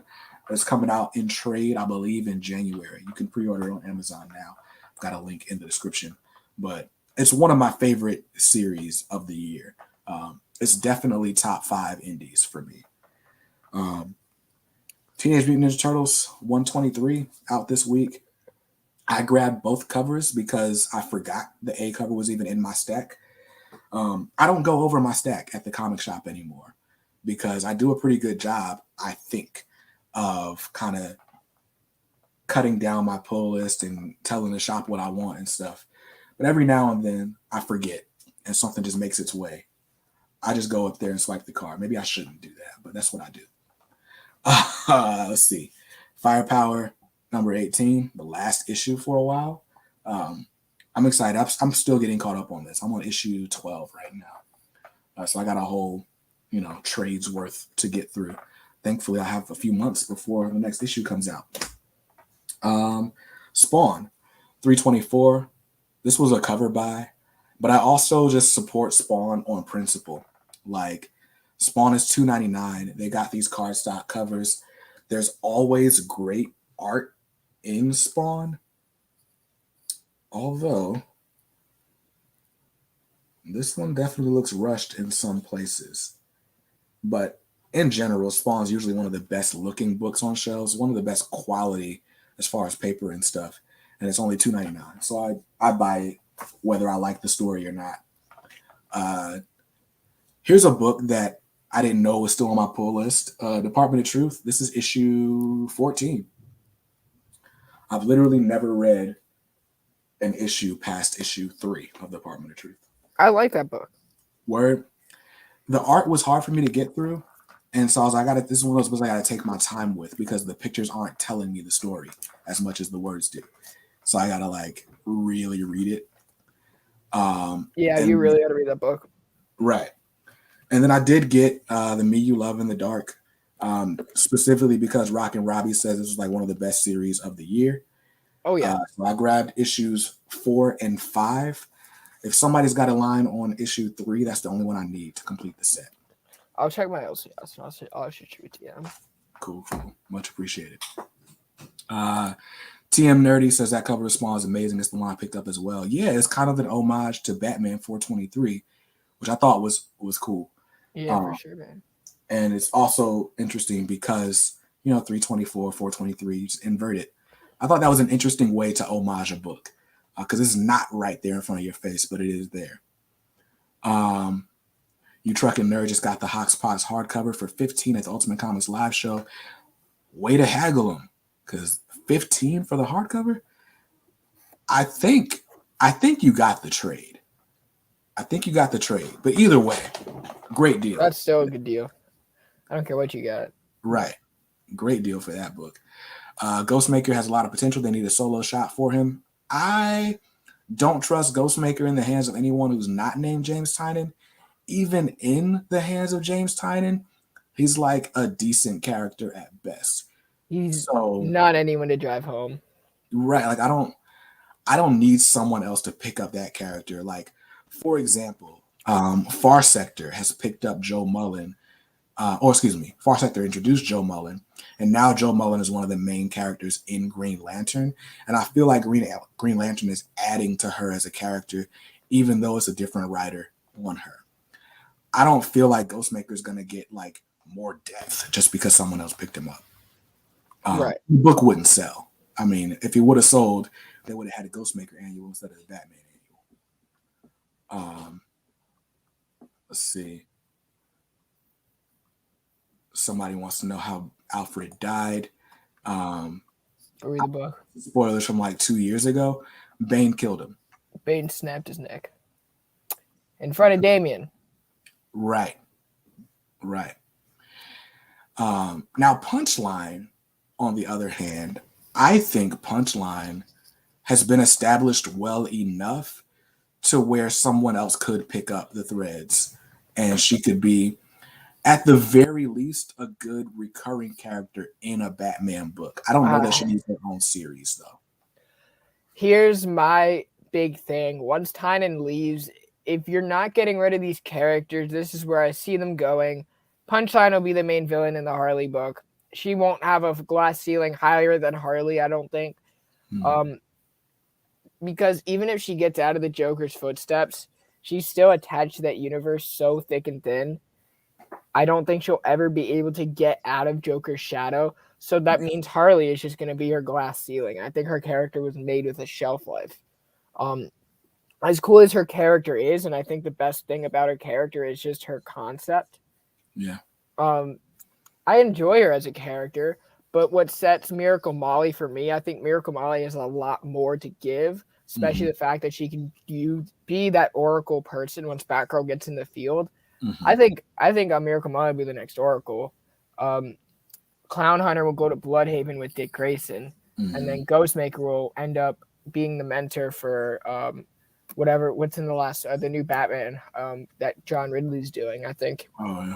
It's coming out in trade, I believe, in January. You can pre-order it on Amazon now. I've got a link in the description. But it's one of my favorite series of the year. It's definitely top 5 indies for me. Teenage Mutant Ninja Turtles 123 out this week. I grabbed both covers because I forgot the A cover was even in my stack. I don't go over my stack at the comic shop anymore because I do a pretty good job, I think, of kind of cutting down my pull list and telling the shop what I want and stuff. But every now and then I forget and something just makes its way. I just go up there and swipe the card. Maybe I shouldn't do that, but that's what I do. Let's see. Firepower number 18, the last issue for a while. I'm excited. I'm still getting caught up on this. I'm on issue 12 right now. So I got a whole, trades worth to get through. Thankfully, I have a few months before the next issue comes out. Spawn 324. This was a cover buy, but I also just support Spawn on principle. Like, Spawn is $2.99. They got these cardstock covers. There's always great art in Spawn. Although, this one definitely looks rushed in some places. But in general, Spawn's usually one of the best looking books on shelves, one of the best quality as far as paper and stuff. And it's only $2.99. So I buy it whether I like the story or not. Here's a book that I didn't know was still on my pull list. Department of Truth. This is issue 14. I've literally never read an issue past issue 3 of the Department of Truth. I like that book. Word. The art was hard for me to get through. And so I was like, this is one of those books I got to take my time with because the pictures aren't telling me the story as much as the words do. So I got to really read it. You really got to read that book. Right. And then I did get the Me You Love in the Dark, specifically because Rock and Robbie says this was one of the best series of the year. Oh, yeah. So I grabbed issues 4 and 5. If somebody's got a line on issue 3, that's the only one I need to complete the set. I'll check my LCS and I'll shoot you a DM. Cool. Much appreciated. TM Nerdy says that cover of Spawn is amazing. It's the one I picked up as well. Yeah, it's kind of an homage to Batman 423, which I thought was cool. Yeah, for sure, man. And it's also interesting because, 324, 423, you just invert it. I thought that was an interesting way to homage a book because it's not right there in front of your face, but it is there. You Truckin' Nerd just got the Hoxpox hardcover for $15 at the Ultimate Comics live show. Way to haggle them, because $15 for the hardcover. I think you got the trade. But either way, great deal. That's still a good deal. I don't care what you got. Right, great deal for that book. Ghostmaker has a lot of potential. They need a solo shot for him. I don't trust Ghostmaker in the hands of anyone who's not named James Tynion. Even in the hands of James Tynion, he's like a decent character at best. He's not anyone to drive home. Right. I don't need someone else to pick up that character. For example, Far Sector has picked up Joe Mullen. Far Sector introduced Joe Mullen, and now Joe Mullen is one of the main characters in Green Lantern. And I feel like Green Lantern is adding to her as a character, even though it's a different writer on her. I don't feel like Ghostmaker is going to get more depth just because someone else picked him up. Right. The book wouldn't sell. I mean, if he would have sold, they would have had a Ghostmaker annual instead of the Batman annual. Let's see. Somebody wants to know how Alfred died. Read the book. Spoilers from 2 years ago. Bane killed him. Bane snapped his neck in front of Damian. Right. Now, Punchline, on the other hand, I think Punchline has been established well enough to where someone else could pick up the threads and she could be at the very least, a good recurring character in a Batman book. I don't know that she needs her own series, though. Here's my big thing. Once Tynan leaves, if you're not getting rid of these characters, this is where I see them going. Punchline will be the main villain in the Harley book. She won't have a glass ceiling higher than Harley, I don't think. Because even if she gets out of the Joker's footsteps, she's still attached to that universe so thick and thin. I don't think she'll ever be able to get out of Joker's shadow. So that means Harley is just going to be her glass ceiling. I think her character was made with a shelf life. As cool as her character is, and I think the best thing about her character is just her concept. Yeah. I enjoy her as a character, but what sets Miracle Molly for me, I think Miracle Molly has a lot more to give, especially the fact that she can be that Oracle person once Batgirl gets in the field. I think Miracle Molly will be the next Oracle. Clown Hunter will go to Bloodhaven with Dick Grayson, and then Ghostmaker will end up being the mentor for what's in the new Batman that John Ridley's doing. I think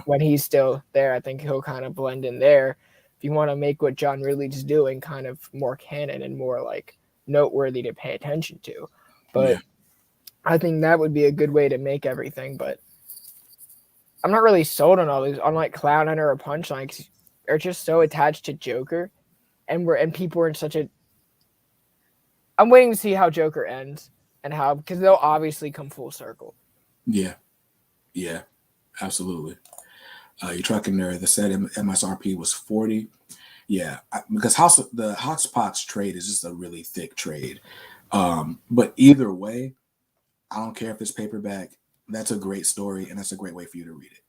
when he's still there, I think he'll kind of blend in there. If you want to make what John Ridley's doing kind of more canon and more like noteworthy to pay attention to, but I think that would be a good way to make everything. But I'm not really sold on all these, unlike Clown Hunter or Punchline, because they're just so attached to Joker, and people are in such a. I'm waiting to see how Joker ends and how, because they'll obviously come full circle. Yeah, absolutely. You're tracking there. The said MSRP was $40. Yeah, because the Hoxpox trade is just a really thick trade. But either way, I don't care if it's paperback. That's a great story, and that's a great way for you to read it.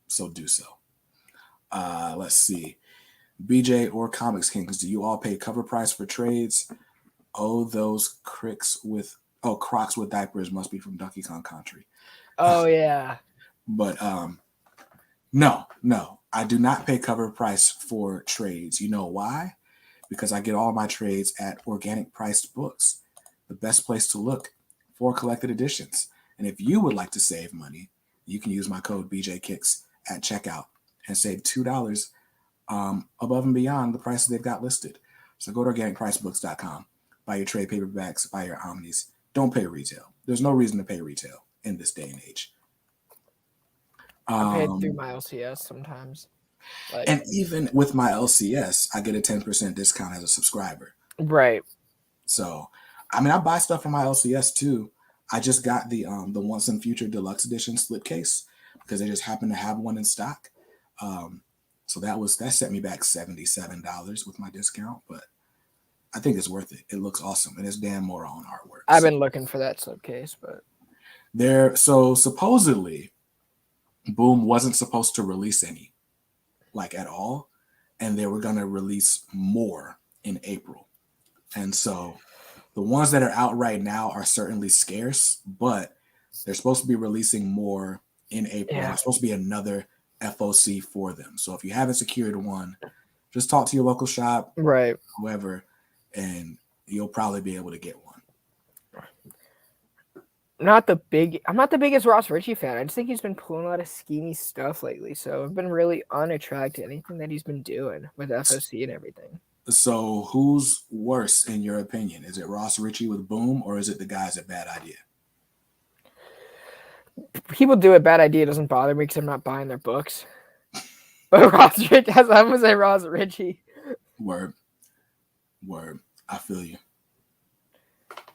So do so. Let's see. BJ or Comics Kings, do you all pay cover price for trades? Oh, those Crocs with diapers must be from Donkey Kong Country. Oh, yeah. But no, I do not pay cover price for trades. You know why? Because I get all my trades at organic priced books, the best place to look for collected editions. And if you would like to save money, you can use my code BJKicks at checkout and save $2 above and beyond the prices they've got listed. So go to organicpricebooks.com, buy your trade paperbacks, buy your omnis. Don't pay retail. There's no reason to pay retail in this day and age. I pay through my LCS sometimes. And even with my LCS, I get a 10% discount as a subscriber. Right. So, I mean, I buy stuff from my LCS too. I just got the Once and Future Deluxe Edition slipcase because they just happened to have one in stock. So that set me back $77 with my discount, but I think it's worth it. It looks awesome, and it's Dan Mora on artwork. I've been looking for that slipcase, but so supposedly Boom wasn't supposed to release any, like at all, and they were going to release more in April. And so the ones that are out right now are certainly scarce, but they're supposed to be releasing more in April. Yeah. There's supposed to be another FOC for them. So if you haven't secured one, just talk to your local shop, right, whoever, and you'll probably be able to get one. I'm not the biggest Ross Ritchie fan. I just think he's been pulling a lot of schemy stuff lately. So I've been really unattracted to anything that he's been doing with FOC and everything. So who's worse in your opinion? Is it Ross Ritchie with Boom, or is it the guys at Bad Idea? People do it. Bad Idea doesn't bother me because I'm not buying their books. But Ross Ritchie, I'm gonna say Ross Ritchie. Word. I feel you.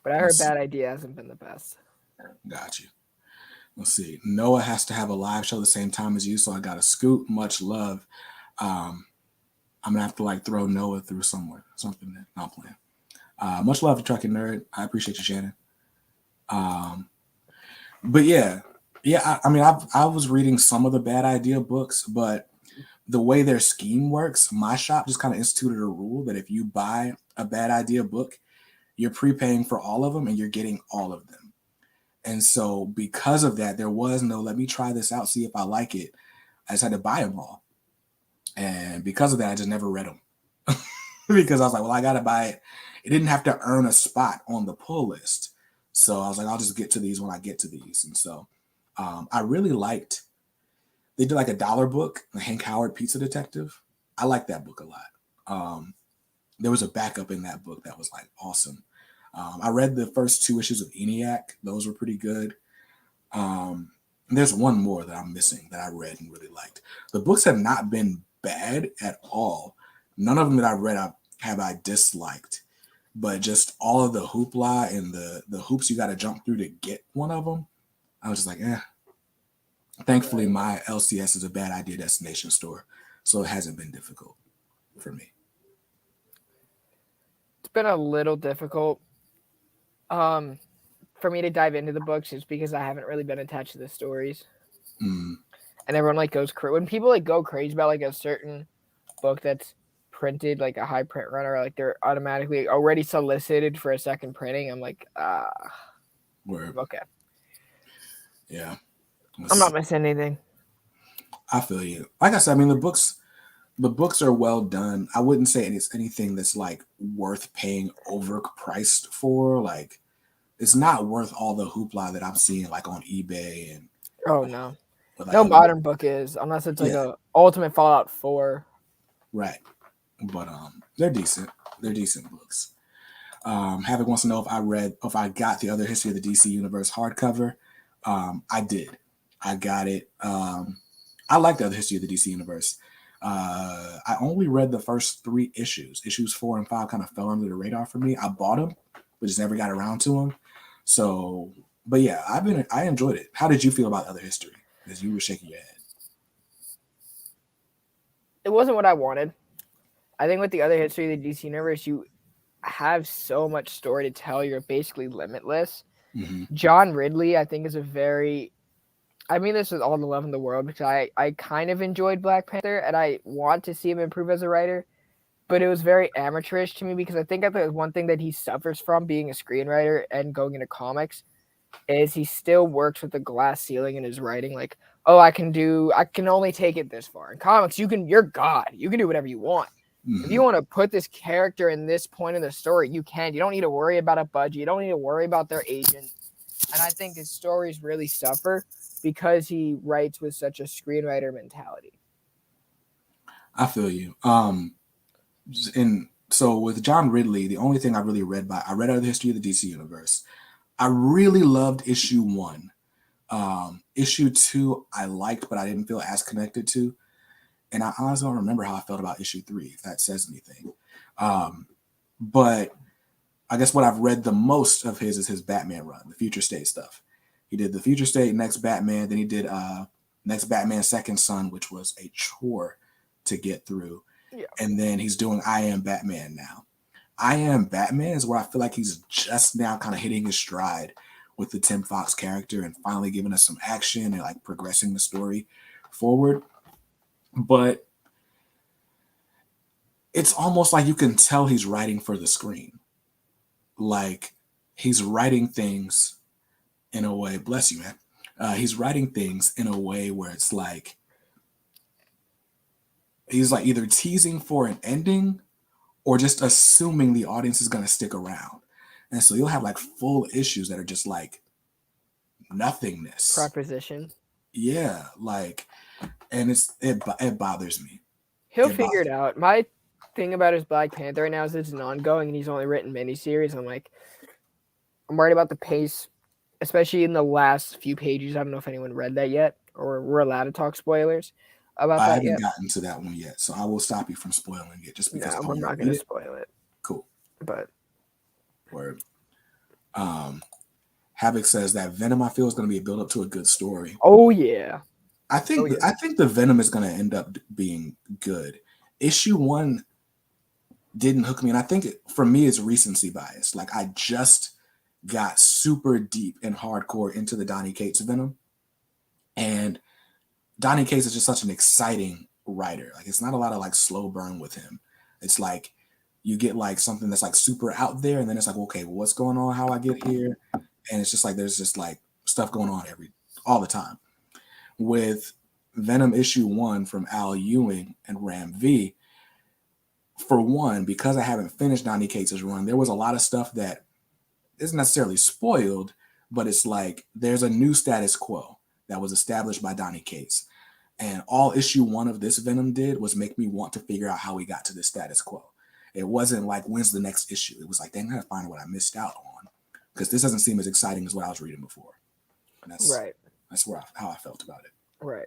But I heard Bad Idea hasn't been the best. Got you. Let's see. Noah has to have a live show the same time as you, so I got to scoot. Much love. I'm gonna have to throw Noah through somewhere, something that I'm playing. Much love to Trucking Nerd. I appreciate you, Shannon. But yeah. I mean, I was reading some of the Bad Idea books, but the way their scheme works, my shop just kind of instituted a rule that if you buy a Bad Idea book, you're prepaying for all of them and you're getting all of them. And so because of that, there was no, let me try this out, see if I like it. I just had to buy them all. And because of that, I just never read them. Because I was like, well, I got to buy it. It didn't have to earn a spot on the pull list. So I was like, I'll just get to these when I get to these. And so I really liked they did like a dollar book, the Hank Howard Pizza Detective. I like that book a lot. There was a backup in that book that was like awesome. I read the first 2 issues of ENIAC. Those were pretty good. There's one more that I'm missing that I read and really liked. The books have not been bad at all. None of them that I read have I disliked, but just all of the hoopla and the hoops you got to jump through to get one of them, I was just like, eh. Thankfully, my LCS is a bad idea destination store, so it hasn't been difficult for me. It's been a little difficult for me to dive into the books just because I haven't really been attached to the stories. Mm. And everyone like goes crazy when people like go crazy about like a certain book that's printed like a high print run, or like they're automatically already solicited for a second printing. I'm like, okay. Yeah. I'm not missing anything. I feel you. Like I said, I mean, the books are well done. I wouldn't say it's anything that's like worth paying overpriced for. Like, it's not worth all the hoopla that I'm seeing like on eBay and. Oh no, like no modern book is, unless it's like a Ultimate Fallout 4. Right, but they're decent. They're decent books. Havoc wants to know if I got the other History of the DC Universe hardcover. I did. I got it. I like the other History of the DC Universe. I only read the first 3 issues. Issues 4 and 5 kind of fell under the radar for me. I bought them, but just never got around to them. So, but yeah, I enjoyed it. How did you feel about other history? Because you were shaking your head. It wasn't what I wanted. I think with the other History of the DC Universe, you have so much story to tell. You're basically limitless. Mm-hmm. John Ridley, I think, is a very... I mean this with all the love in the world because I kind of enjoyed Black Panther and I want to see him improve as a writer, but it was very amateurish to me because I think the one thing that he suffers from being a screenwriter and going into comics is he still works with the glass ceiling in his writing. Like, oh, I can only take it this far. In comics, you're God. You can do whatever you want. Mm-hmm. If you want to put this character in this point in the story, you can. You don't need to worry about a budget. You don't need to worry about their agent. And I think his stories really suffer because he writes with such a screenwriter mentality. I feel you. And so with John Ridley, the only thing I really read out of the History of the DC Universe, I really loved issue 1. Issue 2, I liked, but I didn't feel as connected to. And I honestly don't remember how I felt about issue 3, if that says anything. But I guess what I've read the most of his is his Batman run, the Future State stuff. He did the Future State, Next Batman. Then he did Next Batman, Second Son, which was a chore to get through. Yeah. And then he's doing I Am Batman now. I Am Batman is where I feel like he's just now kind of hitting his stride with the Tim Fox character and finally giving us some action and like progressing the story forward. But it's almost like you can tell he's writing for the screen. Like he's writing things in a way, bless you, man. He's writing things in a way where it's like he's like either teasing for an ending or just assuming the audience is going to stick around. And so you'll have like full issues that are just like nothingness. Proposition. Yeah, like, and it bothers me. He'll figure it out. My thing about his Black Panther right now is it's an ongoing and he's only written miniseries. I'm worried about the pace, especially in the last few pages. I don't know if anyone read that yet or we're allowed to talk spoilers about that yet. I haven't gotten to that one yet, so I will stop you from spoiling it just because we're not going to spoil it. Cool. But word. Havoc says that Venom, I feel, is going to be a build up to a good story. Oh yeah. I think the Venom is going to end up being good. Issue 1 didn't hook me, and I think for me it's recency bias. Like I just got super deep and hardcore into the Donny Cates Venom, and Donny Cates is just such an exciting writer. Like it's not a lot of like slow burn with him. It's like you get like something that's like super out there, and then it's like, okay, well, what's going on? How I get here? And it's just like there's just like stuff going on all the time. With Venom issue 1 from Al Ewing and Ram V, for one, because I haven't finished Donny Cates' run, there was a lot of stuff that isn't necessarily spoiled, but it's like there's a new status quo that was established by Donny Cates. And all issue 1 of this Venom did was make me want to figure out how we got to the status quo. It wasn't like, when's the next issue? It was like, dang, I gotta find what I missed out on, because this doesn't seem as exciting as what I was reading before. And that's how I felt about it. Right.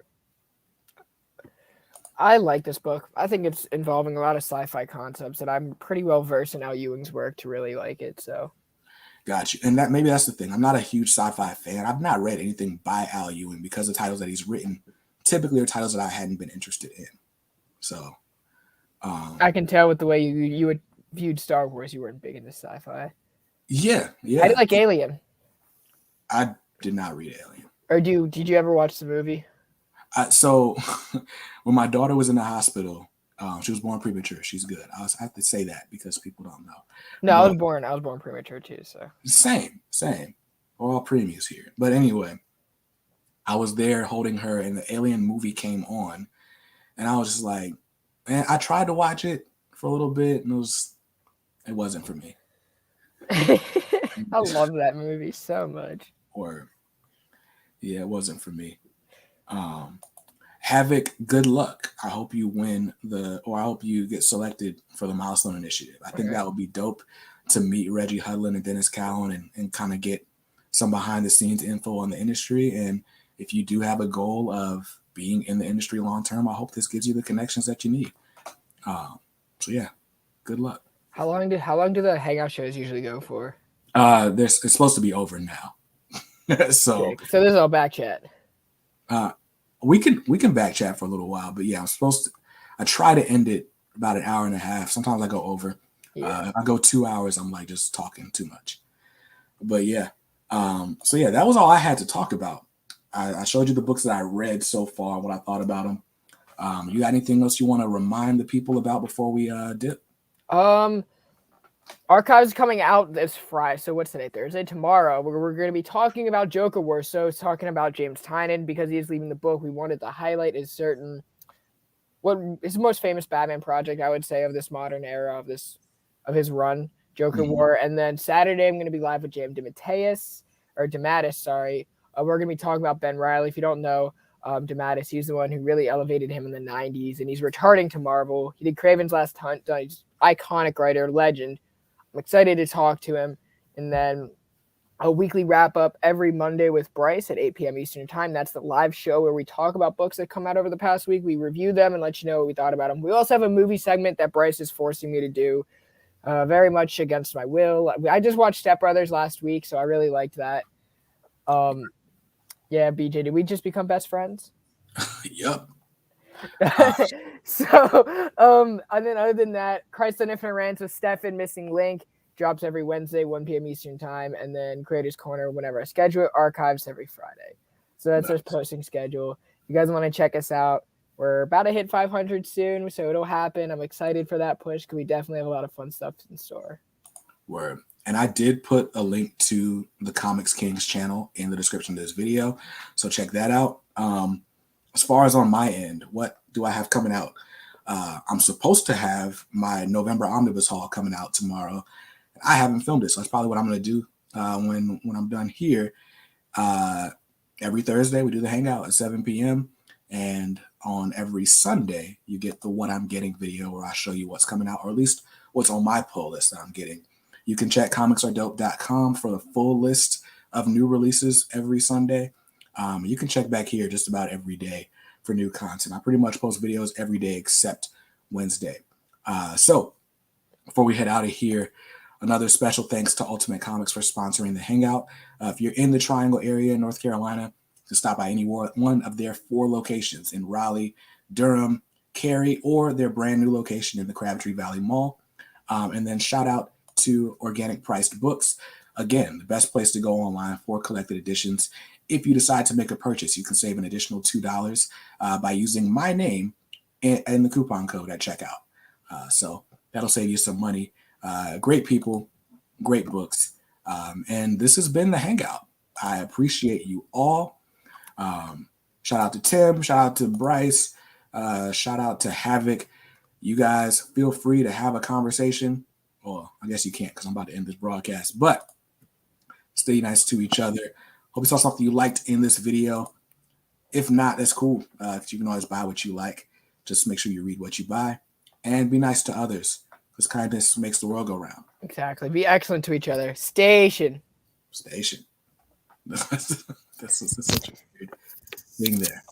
I like this book. I think it's involving a lot of sci-fi concepts, and I'm pretty well versed in Al Ewing's work to really like it. So, got you. And maybe that's the thing. I'm not a huge sci-fi fan. I've not read anything by Al Ewing because the titles that he's written typically are titles that I hadn't been interested in. So, I can tell with the way you would viewed Star Wars, you weren't big into sci-fi. Yeah. I did like Alien. I did not read Alien. Or did you ever watch the movie? So when my daughter was in the hospital, she was born premature. She's good. I have to say that because people don't know. No, I was born premature too. So same. We're all preemies here. But anyway, I was there holding her, and the Alien movie came on, and I was just like, man, I tried to watch it for a little bit, and it wasn't for me. I love that movie so much. Yeah, it wasn't for me. Havoc, good luck. I hope you win I hope you get selected for the Milestone Initiative. I think that would be dope to meet Reggie Hudlin and Dennis Cowan and kind of get some behind the scenes info on the industry. And if you do have a goal of being in the industry long term, I hope this gives you the connections that you need. So yeah, good luck. How long do the hangout shows usually go for? It's supposed to be over now. So this is all back chat. We can back chat for a little while, but yeah, I try to end it about an hour and a half. Sometimes I go over. Yeah. If I go 2 hours, I'm like just talking too much. But yeah. So yeah, that was all I had to talk about. I showed you the books that I read so far, what I thought about them. You got anything else you want to remind the people about before we dip? Archives coming out this Friday. So what's today? Thursday. Tomorrow we're going to be talking about Joker Wars. So it's talking about James Tynion because he is leaving the book. We wanted to highlight what is the most famous Batman project, I would say, of this modern era of his run, Joker War. And then Saturday I'm going to be live with James DeMatteis. Sorry, we're going to be talking about Ben Reilly. If you don't know, DeMatteis, he's the one who really elevated him in the 90s, and he's returning to Marvel. He did Kraven's Last Hunt. He's iconic writer, legend. I'm excited to talk to him. And then a weekly wrap up every Monday with Bryce at 8 p.m. Eastern Time. That's the live show where we talk about books that come out over the past week. We review them and let you know what we thought about them. We also have a movie segment that Bryce is forcing me to do, very much against my will. I just watched Step Brothers last week, so I really liked that. Yeah, BJ, did we just become best friends? Yep. So, and then other than that, Christ on Infinite Rants with Stefan Missing Link drops every Wednesday, 1 p.m. Eastern Time, and then Creators Corner whenever I schedule it, Archives every Friday. So that's our posting schedule. If you guys want to check us out, we're about to hit 500 soon, so it'll happen. I'm excited for that push because we definitely have a lot of fun stuff in store. Word. And I did put a link to the Comics Kings channel in the description of this video, so check that out. As far as on my end, what do I have coming out? I'm supposed to have my November Omnibus haul coming out tomorrow. I haven't filmed it, so that's probably what I'm going to do when I'm done here. Every Thursday, we do the hangout at 7 p.m. And on every Sunday, you get the What I'm Getting video where I show you what's coming out, or at least what's on my pull list that I'm getting. You can check comicsaredope.com for the full list of new releases every Sunday. You can check back here just about every day for new content. I pretty much post videos every day except Wednesday. So before we head out of here, another special thanks to Ultimate Comics for sponsoring the Hangout. If you're in the Triangle area in North Carolina, you can stop by any one of their 4 locations in Raleigh, Durham, Cary, or their brand new location in the Crabtree Valley Mall. And then shout out to Organic Priced Books. Again, the best place to go online for collected editions. If you decide to make a purchase, you can save an additional $2 by using my name and the coupon code at checkout. So that'll save you some money. Great people, great books. And this has been the Hangout. I appreciate you all. Shout out to Tim. Shout out to Bryce. Shout out to Havoc. You guys feel free to have a conversation. Well, I guess you can't because I'm about to end this broadcast. But stay nice to each other. Hope you saw something you liked in this video. If not, that's cool. You can always buy what you like. Just make sure you read what you buy and be nice to others, because kindness makes the world go round. Exactly. Be excellent to each other. Station. That's such a weird thing there.